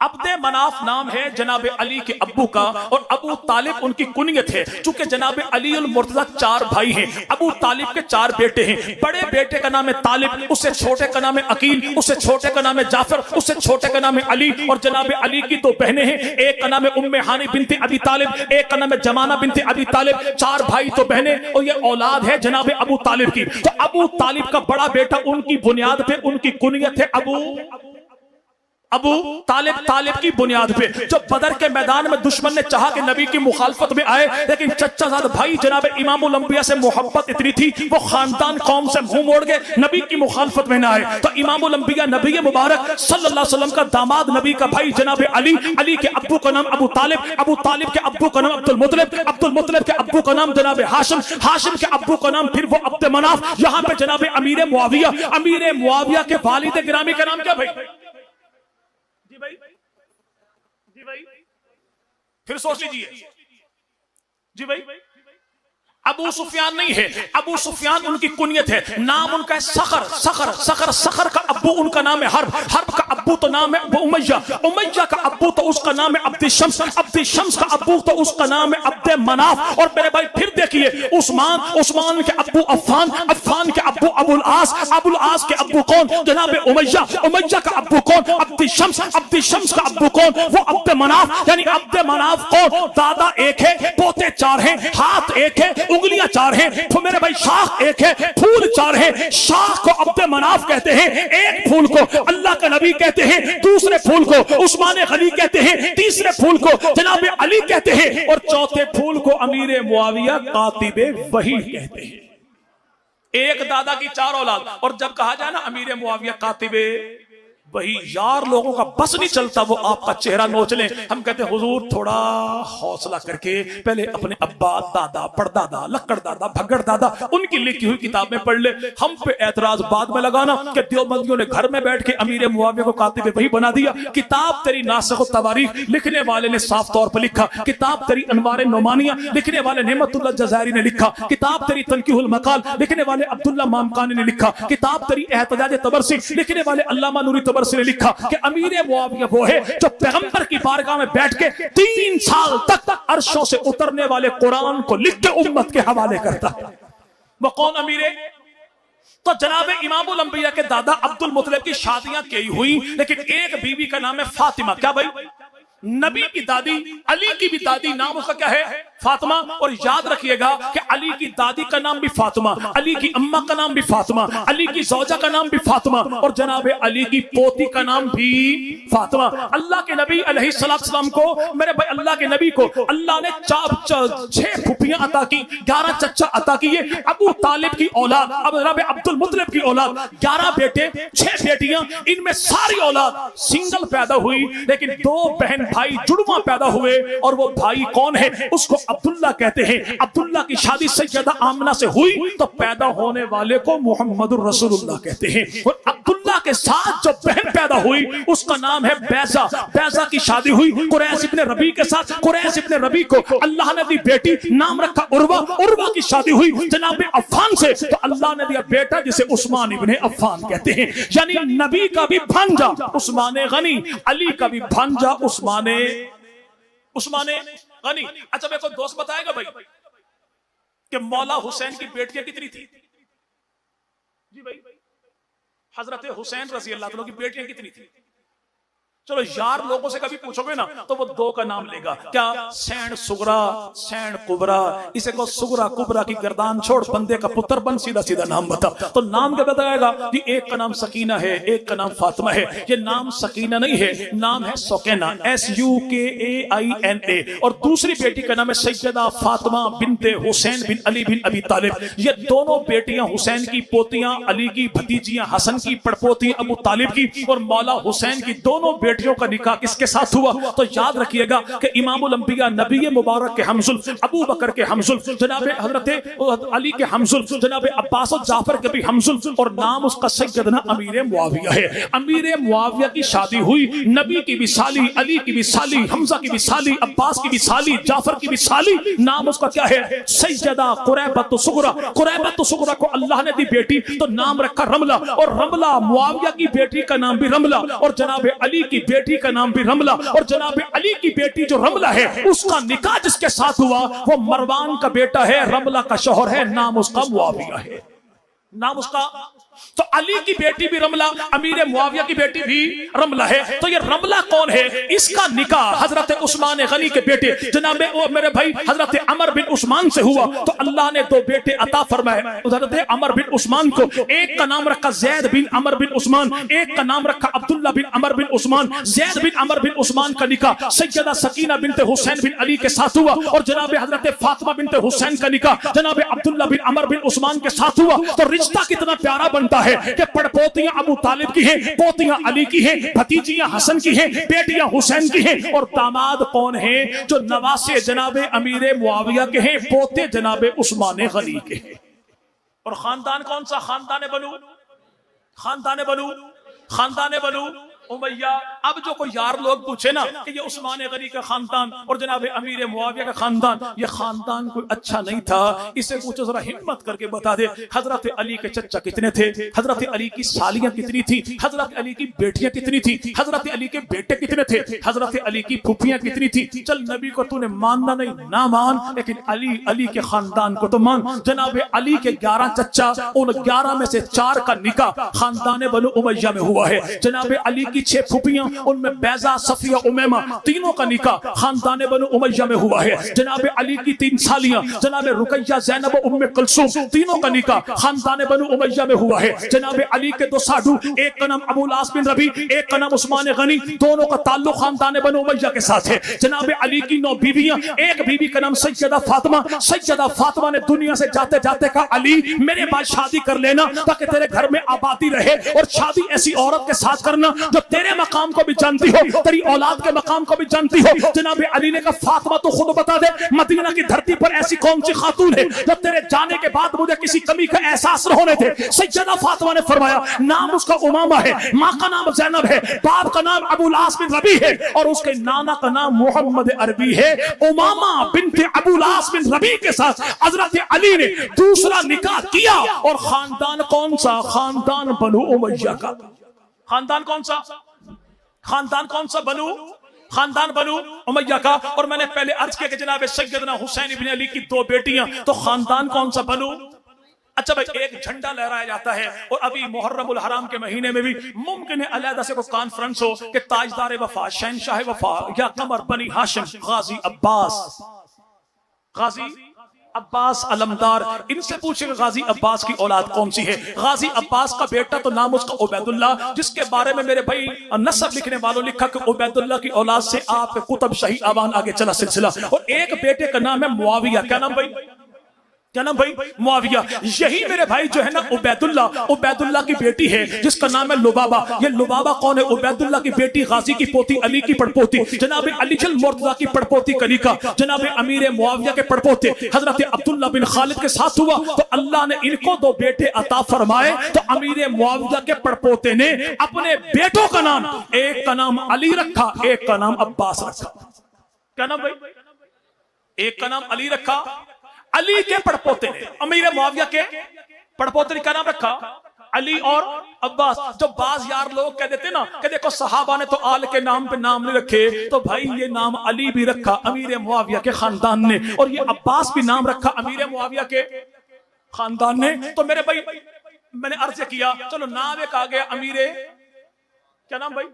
अब्दे मनाफ नाम है जनाब अली के अब्बू का, और अबू तालिब उनकी कुनियत है। चूंकि जनाब अली उल मुर्तजा 4 भाई हैं, अबू तालिब के 4 बेटे हैं। बड़े बेटे का नाम है तालिब, उससे छोटे का नाम है अकील, उससे छोटे का नाम है जाफर, उससे छोटे का नाम है अली। और जनाब अली की 2 बहनें हैं, एक का नाम है उम्मे हानी बिनते अबी तालिब, एक का नाम है जमाना बिनते अबी तालिब। 4 भाई तो बहनें, और ये औलाद है जनाब अबू तालिब की। तो अबू तालिब का बड़ा बेटा, उनकी बुनियाद पे उनकी कुनियत है अबू तालिब, तालिब की बुनियाद पे। जो बदर के मैदान में दुश्मन ने चाहा कि नबी की मुखालफत में आए, लेकिन चच्चाजाद भाई जनाब इमामुल अंबिया से मोहब्बत इतनी थी, वो खानदान कौम से मुंह मोड़ गए, नबी की मुखालफत में ना आए। तो इमामुल अंबिया नबी मुबारक सल्लल्लाहु अलैहि वसल्लम का दामाद, नबी का भाई जनाब अली, अली के अब्बू का नाम अबू तालिब, अबू तालिब के अब्बू का नाम अब्दुल मुतलिब, अब्दुल मुतलिब के अब्बू का नाम जनाब हाशिम, हाशिम के अब्बू का नाम फिर वो अब्दे मनाफ। यहाँ पे जनाब अमीर मुआविया, अमीर मुआविया के वालिद गिरामी का नाम क्या भाई? जी भाई, फिर सोच लीजिए। जी भाई, अबू सुफियान नहीं है, अबू सुफियान उनकी कुनियत है, नाम उनका है सखर, सखर, सखर, सखर का अब्बू उनका नाम है हर्ब, हर्ब का अब्बू तो नाम है उमैया, उमैया का अब्बू तो उसका नाम है अब्दे शम्स, अब्दे शम्स का अब्बू तो उसका नाम है अब्दे मनाफ। और मेरे भाई फिर देखिए, उस्मान, उस्मान के अब्बू अफ़ान, अफ़ान के अब्बू अबुल आस, अबुल आस के अब्बू कौन? जनाब उमैया, उमैया का अब्बू कौन? अब्दे शम्स, अब्दे शम्स का अब्बू कौन? वो अब्दे मनाफ। यानी अब्दे मनाफ कौन? दादा एक है, पोते 4 हैं, हाथ एक है, उंगलियां 4 हैं, तो मेरे भाई शाख एक है, फूल 4 हैं। शाख को अब्दे मनाफ कहते हैं, एक फूल को अल्लाह का नबी कहते हैं, दूसरे फूल को उस्मान गनी कहते हैं, तीसरे फूल को जनाब अली कहते हैं, और चौथे फूल को अमीर मुआविया कातिबे वही कहते हैं। एक दादा की 4 औलाद, और जब कहा जाए ना अमीर मुआविया कातिबे वही, यार लोगों का बस नहीं चलता, वो आपका चेहरा नोच लें। हम कहते हैं हुजूर थोड़ा हौसला करके पहले अपने अब्बा, दादा, परदादा, लक्कड़ दादा, भगड़ दादा, उनकी लिखी हुई किताबें पढ़ ले। हम पे एतराज बाद में लगाना कि देवबंदियों ने घर में बैठ के अमीर मुआविया को कातिब वही बना दिया। किताब तेरी नासिख व तवारीख लिखने वाले ने साफ तौर पर लिखा, किताब तेरी अनवार नोमानिया लिखने वाले नेमतुल्लाह जज़ायरी ने लिखा, किताब तेरी तनकीहुल मकाल लिखने वाले अब्दुल्ला मामकानी ने लिखा, किताब तेरी एहतजाज तबरसी लिखने वाले अल्लामा नूरी तबरसी ने लिखा कि अमीर मुआविया वो है जो पैगंबर की बारगाह में बैठ के 3 साल तक अर्शों से उतरने वाले कुरान को लिख के उम्मत के हवाले करता है। वो कौन अमीर है? तो जनाब इमामुल अंबिया के दादा अब्दुल मुतलिब की शादियां कई हुई, लेकिन एक बीवी का नाम है फातिमा। क्या भाई? नबी की दादी, अली की भी दादी, नाम उसका क्या है? फातिमा। और याद रखिएगा कि अली की दादी का नाम भी फातिमा, अली की अम्मा का नाम भी फातिमा, अली की ज़ौजा का नाम भी फातिमा, और जनाब अली की पोती का नाम भी फातिमा। अल्लाह के नबी अलैहिस्सलाम को, मेरे भाई अल्लाह के नबी को अल्लाह ने 6 फुफियां अता की, 11 चच्चा अता किए। अबू तालिब की औलाद, अब जनाब अब्दुल मुतलिब की औलाद, 11 बेटे, 6 बेटियां, इनमें सारी औलाद सिंगल पैदा हुई, लेकिन 2 बहन भाई जुड़वा पैदा हुए। और वो भाई कौन है? उसको अब्दुल्ला कहते हैं। अब्दुल्ला की शादी सैयदा आमना से हुई, तो पैदा होने वाले को मुहम्मदुर रसूलुल्लाह कहते हैं। और अब्दुल्ला के साथ जो बहन पैदा हुई उसका नाम है बैजा। बैजा की शादी हुई कुरैश इब्ने रबी के साथ। कुरैश इब्ने रबी को अल्लाह ने दी बेटी, नाम रखा उर्वा। उर्वा की शादी हुई जनाब अफ़ान से, तो अल्लाह ने दिया बेटा जिसे उस्मान इब्ने अफ़ान कहते हैं। यानी नबी का भी भांजा उस्मान गनी, अली का भी भांजा उस्मान गनी। अच्छा मेरे को दोस्त बताएगा भाई कि मौला हुसैन की बेटियां कितनी थी? जी भाई, हजरत हुसैन रज़ी अल्लाह तआला की बेटियां कितनी थी? चलो यार लोगों से कभी पूछोगे ना तो वो दो का नाम लेगा, क्या? सैन सुगरा, सैन कुबरा। इसे को सुगरा कुबरा की गर्दान छोड़, बंदे का पुत्र बन, सीधा सीधा नाम बता। तो नाम क्या बताएगा कि एक का नाम सकीना है, एक का नाम फातिमा है। ये नाम सकीना नहीं है, नाम है सुकैना, SUKAINA। और दूसरी बेटी का नाम है सैयदा फातिमा बिनते हुसैन बिन अली बिन अबी तालिब। ये दोनों बेटियां हुसैन की पोतियां, अली की भतीजियां, हसन की पड़पोती अबू तालिब की, और मौला हुसैन की दोनों बेटियों का निकाह किसके साथ हुआ? तो याद रखिएगा कि इमामुल अंबिया नबी मुबारक के हमजुल, अबू बकर के हमजुल, जनाब हजरत अली के हमजुल, जनाब अब्बास और जाफर के भी हमजुल, और नाम उसका सैयदना अमीर मुआविया है। अमीर मुआविया की शादी हुई, नबी की भी साली, अली की भी साली, हमजा की भी साली, अब्बास की भी साली, जाफर की भी साली। नाम उसका क्या है? सैयदा कुरैबत सुगरा। कुरैबत सुगरा को अल्लाह ने दी बेटी तो नाम रखा रमला, और रमला मुआविया की बेटी का नाम भी रमला, और जनाब अली की बेटी का नाम भी रमला, और जनाब अली की बेटी जो रमला है उसका निकाह जिसके साथ हुआ वो मरवान का बेटा है, रमला का शौहर है, नाम उसका मुआविया है। नाम उसका तो अली की बेटी भी रमला, अमीर मुआविया की बेटी भी रमला है। तो ये रमला कौन है? इसका निकाह हजरत उस्मान गनी के बेटे जनाब मेरे भाई हजरत अमर बिन उस्मान से हुआ। तो अल्लाह ने दो बेटे अता फरमाए हजरत अमर बिन उस्मान को। एक का नाम रखा जैद बिन अमर बिन उस्मान, एक का नाम रखा अब्दुल्ला बिन अमर बिन उस्मान। जैद बिन अमर बिन उस्मान का निकाह सैयदा सकीना बिनते हुसैन बिन अली के साथ हुआ, और जनाब हजरत फातिमा बिनते हुसैन का निकाह जनाब अब्दुल्ला बिन अमर बिन उस्मान के साथ हुआ। तो रिश्ता कितना प्यारा बनता है कि पड़पोतियां अबू तालिब की हैं, पोतियां अली की हैं, भतीजियां हसन की हैं, बेटियां हुसैन की हैं, और दामाद कौन है? जो नवासे जनाबे अमीर मुआविया के हैं, पोते जनाबे उस्मान गनी के हैं। और खानदान कौन सा? खानदान बनु, खानदान बनु, खानदान बनु उमैया। अब जो कोई यार लोग पूछे ना कि ये उस्मान गनी का खानदान और जनाब अमीर मुआविया का खानदान, ये खानदान कोई अच्छा नहीं था, इसे पूछो जरा हिम्मत करके बता दे हजरत अली के चचा कितने थे, हजरत अली की सालियां कितनी थी, हजरत अली की बेटियां कितनी थी, हजरत अली के बेटे कितने थे, हजरत अली की फूफियां कितनी थी। चल नबी को तूने मानना नहीं ना मान, लेकिन अली के खानदान को तो मान। जनाब अली के 11 चचा, उन 11 में से 4 का निकाह खानदान बनु उमैया में हुआ है। जनाब अली की 6 फूफियां, उनमें बैजा, सफिया, उमैमा, तीनों का निकाह खानदान बनु उमैया में हुआ है। जनाब अली की 3 सालियां जनाब रुकैया, ज़ैनब, उम्मे कुलसूम, तीनों का निकाह खानदान बनु उमैया में हुआ है। जनाब अली के 2 साधु, एक का नाम अबू लास बिन रबी, एक का नाम उस्मान गनी, दोनों का ताल्लुक खानदान बनु उमैया के साथ है। जनाब अली की 9 बीवियां, एक बीवी का नाम सैयदा फातिमा। सैयदा फातिमा ने दुनिया से जाते जाते कहा अली मेरे बाद शादी कर लेना ताकि तेरे घर में आबादी रहे, और शादी ऐसी औरत के साथ करना जो तेरे मकाम को भी जानती हो, तेरी औलाद के मकाम को भी जानती हो। जनाब अली ने कहा फातिमा तो खुद बता दे मदीना की धरती पर ऐसी कौन सी खातून है जब तेरे जाने के बाद मुझे किसी कमी का एहसास न होने दे। सैयदा फातिमा ने फरमाया नाम उसका उमामा है, माँ का नाम ज़ैनब है, बाप का नाम अबू लास बिन रबी है, और उसके नाना का नाम मोहम्मद अरबी है। उमामा बिनते अबू लास बिन रबी के साथ हजरत अली ने दूसरा निकाह किया। और खानदान कौन सा? खानदान बनु उमैया का। खानदान कौन सा? खानदान कौन सा? बनु, खानदान बनु उमैया का। और मैंने पहले अर्ज किया कि जनाब सैयदना हुसैन इब्न अली की 2 बेटियां, तो खानदान कौन सा? बनु। अच्छा भाई, एक झंडा लहराया जाता है, और अभी मुहर्रमुल हराम के महीने में भी मुमकिन है अलहदा से कोई कॉन्फ्रेंस हो कि ताजदार वफा, शहनशाह वफा या कमर बनी हाशिम गाजी अब्बास, गाजी अब्बास अलमदार, इनसे पूछेगा गाजी अब्बास की औलाद कौन सी है। गाजी अब्बास का बेटा तो नाम उसका उबैदुल्ला, जिसके बारे में मेरे भाई नसब लिखने वालों लिखा कि उबैदुल्ला की औलाद से आप कुतुब शाही आवान आगे चला सिलसिला। और एक बेटे का नाम है मुआविया। क्या नाम भाई? क्या नाम भाई? मुआविया। यही मेरे भाई जो है ना उबैदुल्ला की बेटी है जिसका नाम है लुबाबा। ये लुबाबा कौन है? उबैदुल्ला की बेटी, गाजी की पोती, अली की पड़पोती, जनाब अली जल मुर्तजा की पड़पोती का निकाह जनाब अमीर मुआविया के पड़पोते हजरत अब्दुल्ला बिन खालिद के साथ हुआ। तो अल्लाह ने इनको 2 बेटे अता फरमाए। तो अमीर मुआविया के पड़पोते ने अपने बेटों का नाम, एक का नाम अली रखा, एक का नाम अब्बास रखा। क्या नाम भाई? एक का नाम अली रखा, अली के पड़पोते ने अमीर मुआविया के पड़पोते ने क्या नाम रखा? अली और अब्बास। जो बाज यार लोग कह देते ना कि देखो सहाबा ने तो आल के नाम पे नाम नहीं रखे, तो भाई ये नाम अली भी रखा अमीर मुआविया के खानदान ने, और ये अब्बास भी नाम रखा अमीर मुआविया के खानदान ने। तो मेरे भाई मैंने अर्ज किया, चलो नाम एक आ गया अमीर, क्या नाम भाई?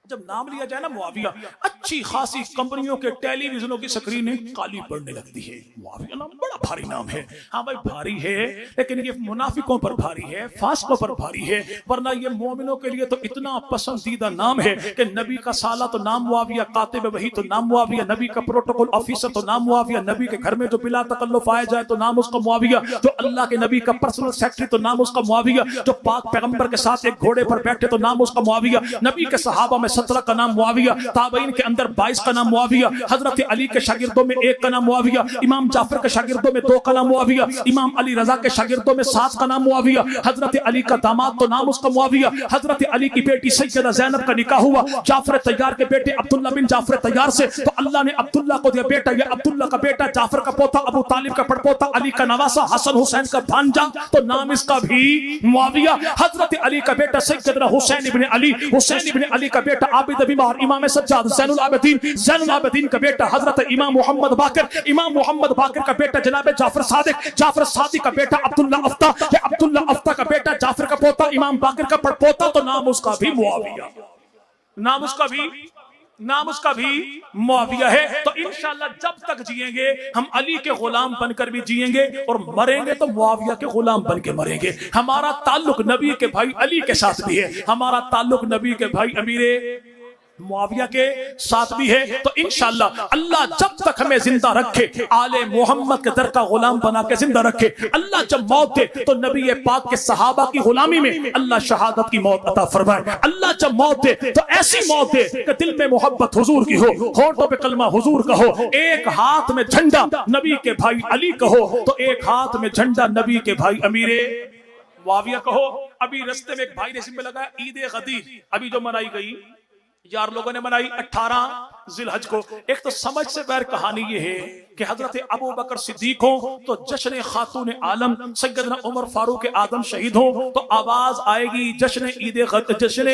जब नाम लिया जाए ना मुआविया, अच्छी खासी कंपनियों के टेलीविजनों की स्क्रीनें काली पड़ने लगती है। मुआविया नाम बड़ा भारी नाम है। हाँ भाई भारी है, लेकिन ये मुनाफिकों पर भारी है, फासिकों पर भारी है, वरना ये मोमिनों के लिए तो इतना पसंदीदा नाम है कि नबी का साला तो नाम मुआविया, कातिब वही तो नाम मुआविया, नबी का प्रोटोकॉल ऑफिसर तो नाम मुआविया, नबी के घर में जो बिला तकल्लुफ आया जाए तो नाम उसका मुआविया, जो अल्लाह के नबी का पर्सनल सेक्रेटरी तो नाम उसका मुआविया, जो पाक पैगंबर के साथ एक घोड़े पर बैठे तो नाम उसका मुआविया, नबी के सहाबा में 17 का नाम मुआविया, ताबईन के अंदर 22 का नाम मुआविया, हजरत अली के शागिर्दों में 1 का नाम मुआविया, इमाम जाफर के शागिर्दों में 2 का नाम मुआविया, इमाम अली रजा के शागिर्दों में 7 का नाम मुआविया, हजरत अली का दामाद तो नाम उसका मुआविया, हजरत अली की बेटी सैयदा ज़ैनब का निकाह हुआ जाफर तैयार के बेटे अब्दुल्ला बिन जाफर तैयार से, तो अल्लाह ने अब्दुल्ला को दिया बेटा, ये अब्दुल्ला का बेटा, जाफर का पोता, अबू तालिब का पड़पोता, अली का नवासा, हसन हुसैन का भांजा, तो नाम इसका भी मुआविया। हजरत अली का बेटा सैयदना हुसैन इब्ने अली, हुसैन इब्ने अली का बेटा आबिद बीमार, इमाम सज्जाद ज़ैनुल आबिदीन, ज़ैनुल आबिदीन का बेटा हजरत इमाम मोहम्मद बाकिर, इमाम मोहम्मद बाकिर का बेटा जनाब जाफर सादिक, जाफर सादिक का बेटा अब्दुल्ला अफ्ता, या अब्दुल्ला अफ्ता का बेटा जाफर का पोता, इमाम बाकिर का पड़पोता, तो नाम उसका भी मुआविया, नाम उसका भी मुआविया है। तो इंशाअल्लाह जब तक जिएंगे हम अली के गुलाम बनकर भी जिएंगे और मरेंगे तो मुआविया के गुलाम बन के मरेंगे। हमारा ताल्लुक नबी के भाई अली के साथ भी है, हमारा ताल्लुक नबी के भाई अमीरे मुआविया के साथ भी है। तो इंशाअल्लाह अल्लाह जब तक हमें जिंदा रखे, आले मोहम्मद के दर का गुलाम बना के जिंदा रखे, अल्लाह जब मौत दे तो नबी पाक के सहाबा की गुलामी में अल्लाह शहादत की मौत अता फरमाए। अल्लाह जब मौत दे तो ऐसी मौत दे कि दिल में मोहब्बत हुजूर की हो, होठों पे कलमा हुजूर का हो, एक हाथ में झंडा नबी के भाई अली का हो, तो एक हाथ में झंडा नबी के भाई अमीरे मुआविया कहो। अभी रस्ते में एक भाई ने जिम्मे लगाया ईद गदीर, अभी जो मनाई गई यार लोगों ने मनाई 18 जिलहज को। एक तो समझ से बैर कहानी ये है कि हजरत अबू बकर सिद्दीक हो तो जश्न खातून आलम सैयदना उमर फारूक आदम शहीद हो तो आवाज आएगी जश्न ईद जश्न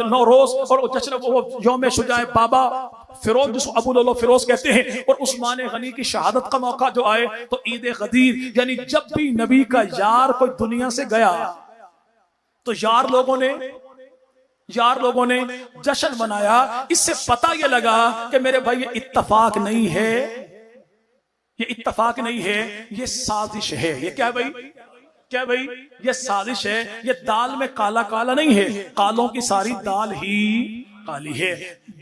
नौरोज और जश्न यौम शुजाए बाबा फिरोज, जिसको अबू लोलो फिरोज कहते हैं, और उस्मान गनी की शहादत का मौका जो आए तो ईद गदीर, यानी जब भी नबी का यार कोई दुनिया से गया तो यार लोगों ने जश्न मनाया। इससे पता यह लगा कि मेरे भाई ये इत्तफाक नहीं है, ये इत्तफाक नहीं है, ये साजिश है। ये क्या भाई ये साजिश है। ये दाल में काला काला नहीं है, कालों की सारी दाल ही काली है।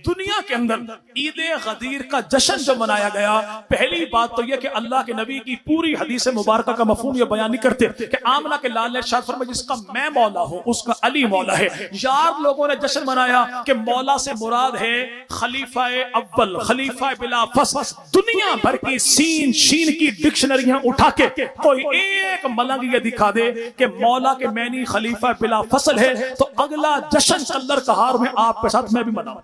दुनिया के अंदर ईद गदीर का जश्न जो मनाया गया, पहली बात तो यह कि अल्लाह के नबी की पूरी हदीस मुबारक का मफहूम यह बयान नहीं करते कि आमना के लाल ने इरशाद फरमाया जिसका मैं मौला हूं उसका अली मौला है। यार लोगों ने जश्न मनाया कि मौला से मुराद है खलीफा अव्वल, खलीफा बिला फस। दुनिया भर की सीन शीन की डिक्शनरियां उठा के कोई एक मलंग ये दिखा दे कि मौला के मैनी खलीफा बिला फसल है, तो अगला जश्न कल्लर कहार में आपके साथ मैं भी मनाऊं।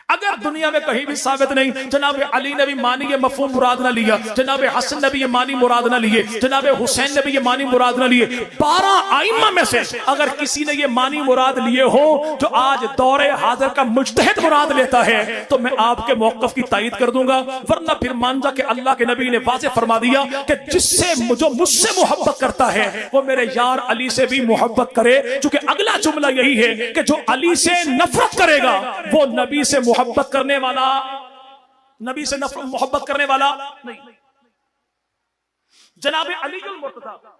अगर दुनिया में कहीं भी साबित नहीं, जनाब अली ने भी मानी ये मफहूम मुराद ना लिया, जनाब हसन ने भी ये मानी मुराद ना लिए, जनाब हुसैन ने भी ये मानी मुराद ना लिए, 12 आइम्मा में से अगर किसी ने ये मानी मुराद लिए हो जो आज दौरे हाजिर का मुज्तहिद मुराद लेता है तो मैं आपके मौक़िफ़ की तायीद कर दूंगा। वरना फिर मान जा कि अल्लाह के नबी ने वाज़ेह फरमा दिया कि जो मुझसे मोहब्बत करता है वो मेरे यार अली से भी मोहब्बत करे। चूंकि अगला जुमला यही है कि जो अली से नफरत करेगा वो नबी से मोहब्बत करने वाला, नबी से मोहब्बत करने वाला नहीं। जनाब अली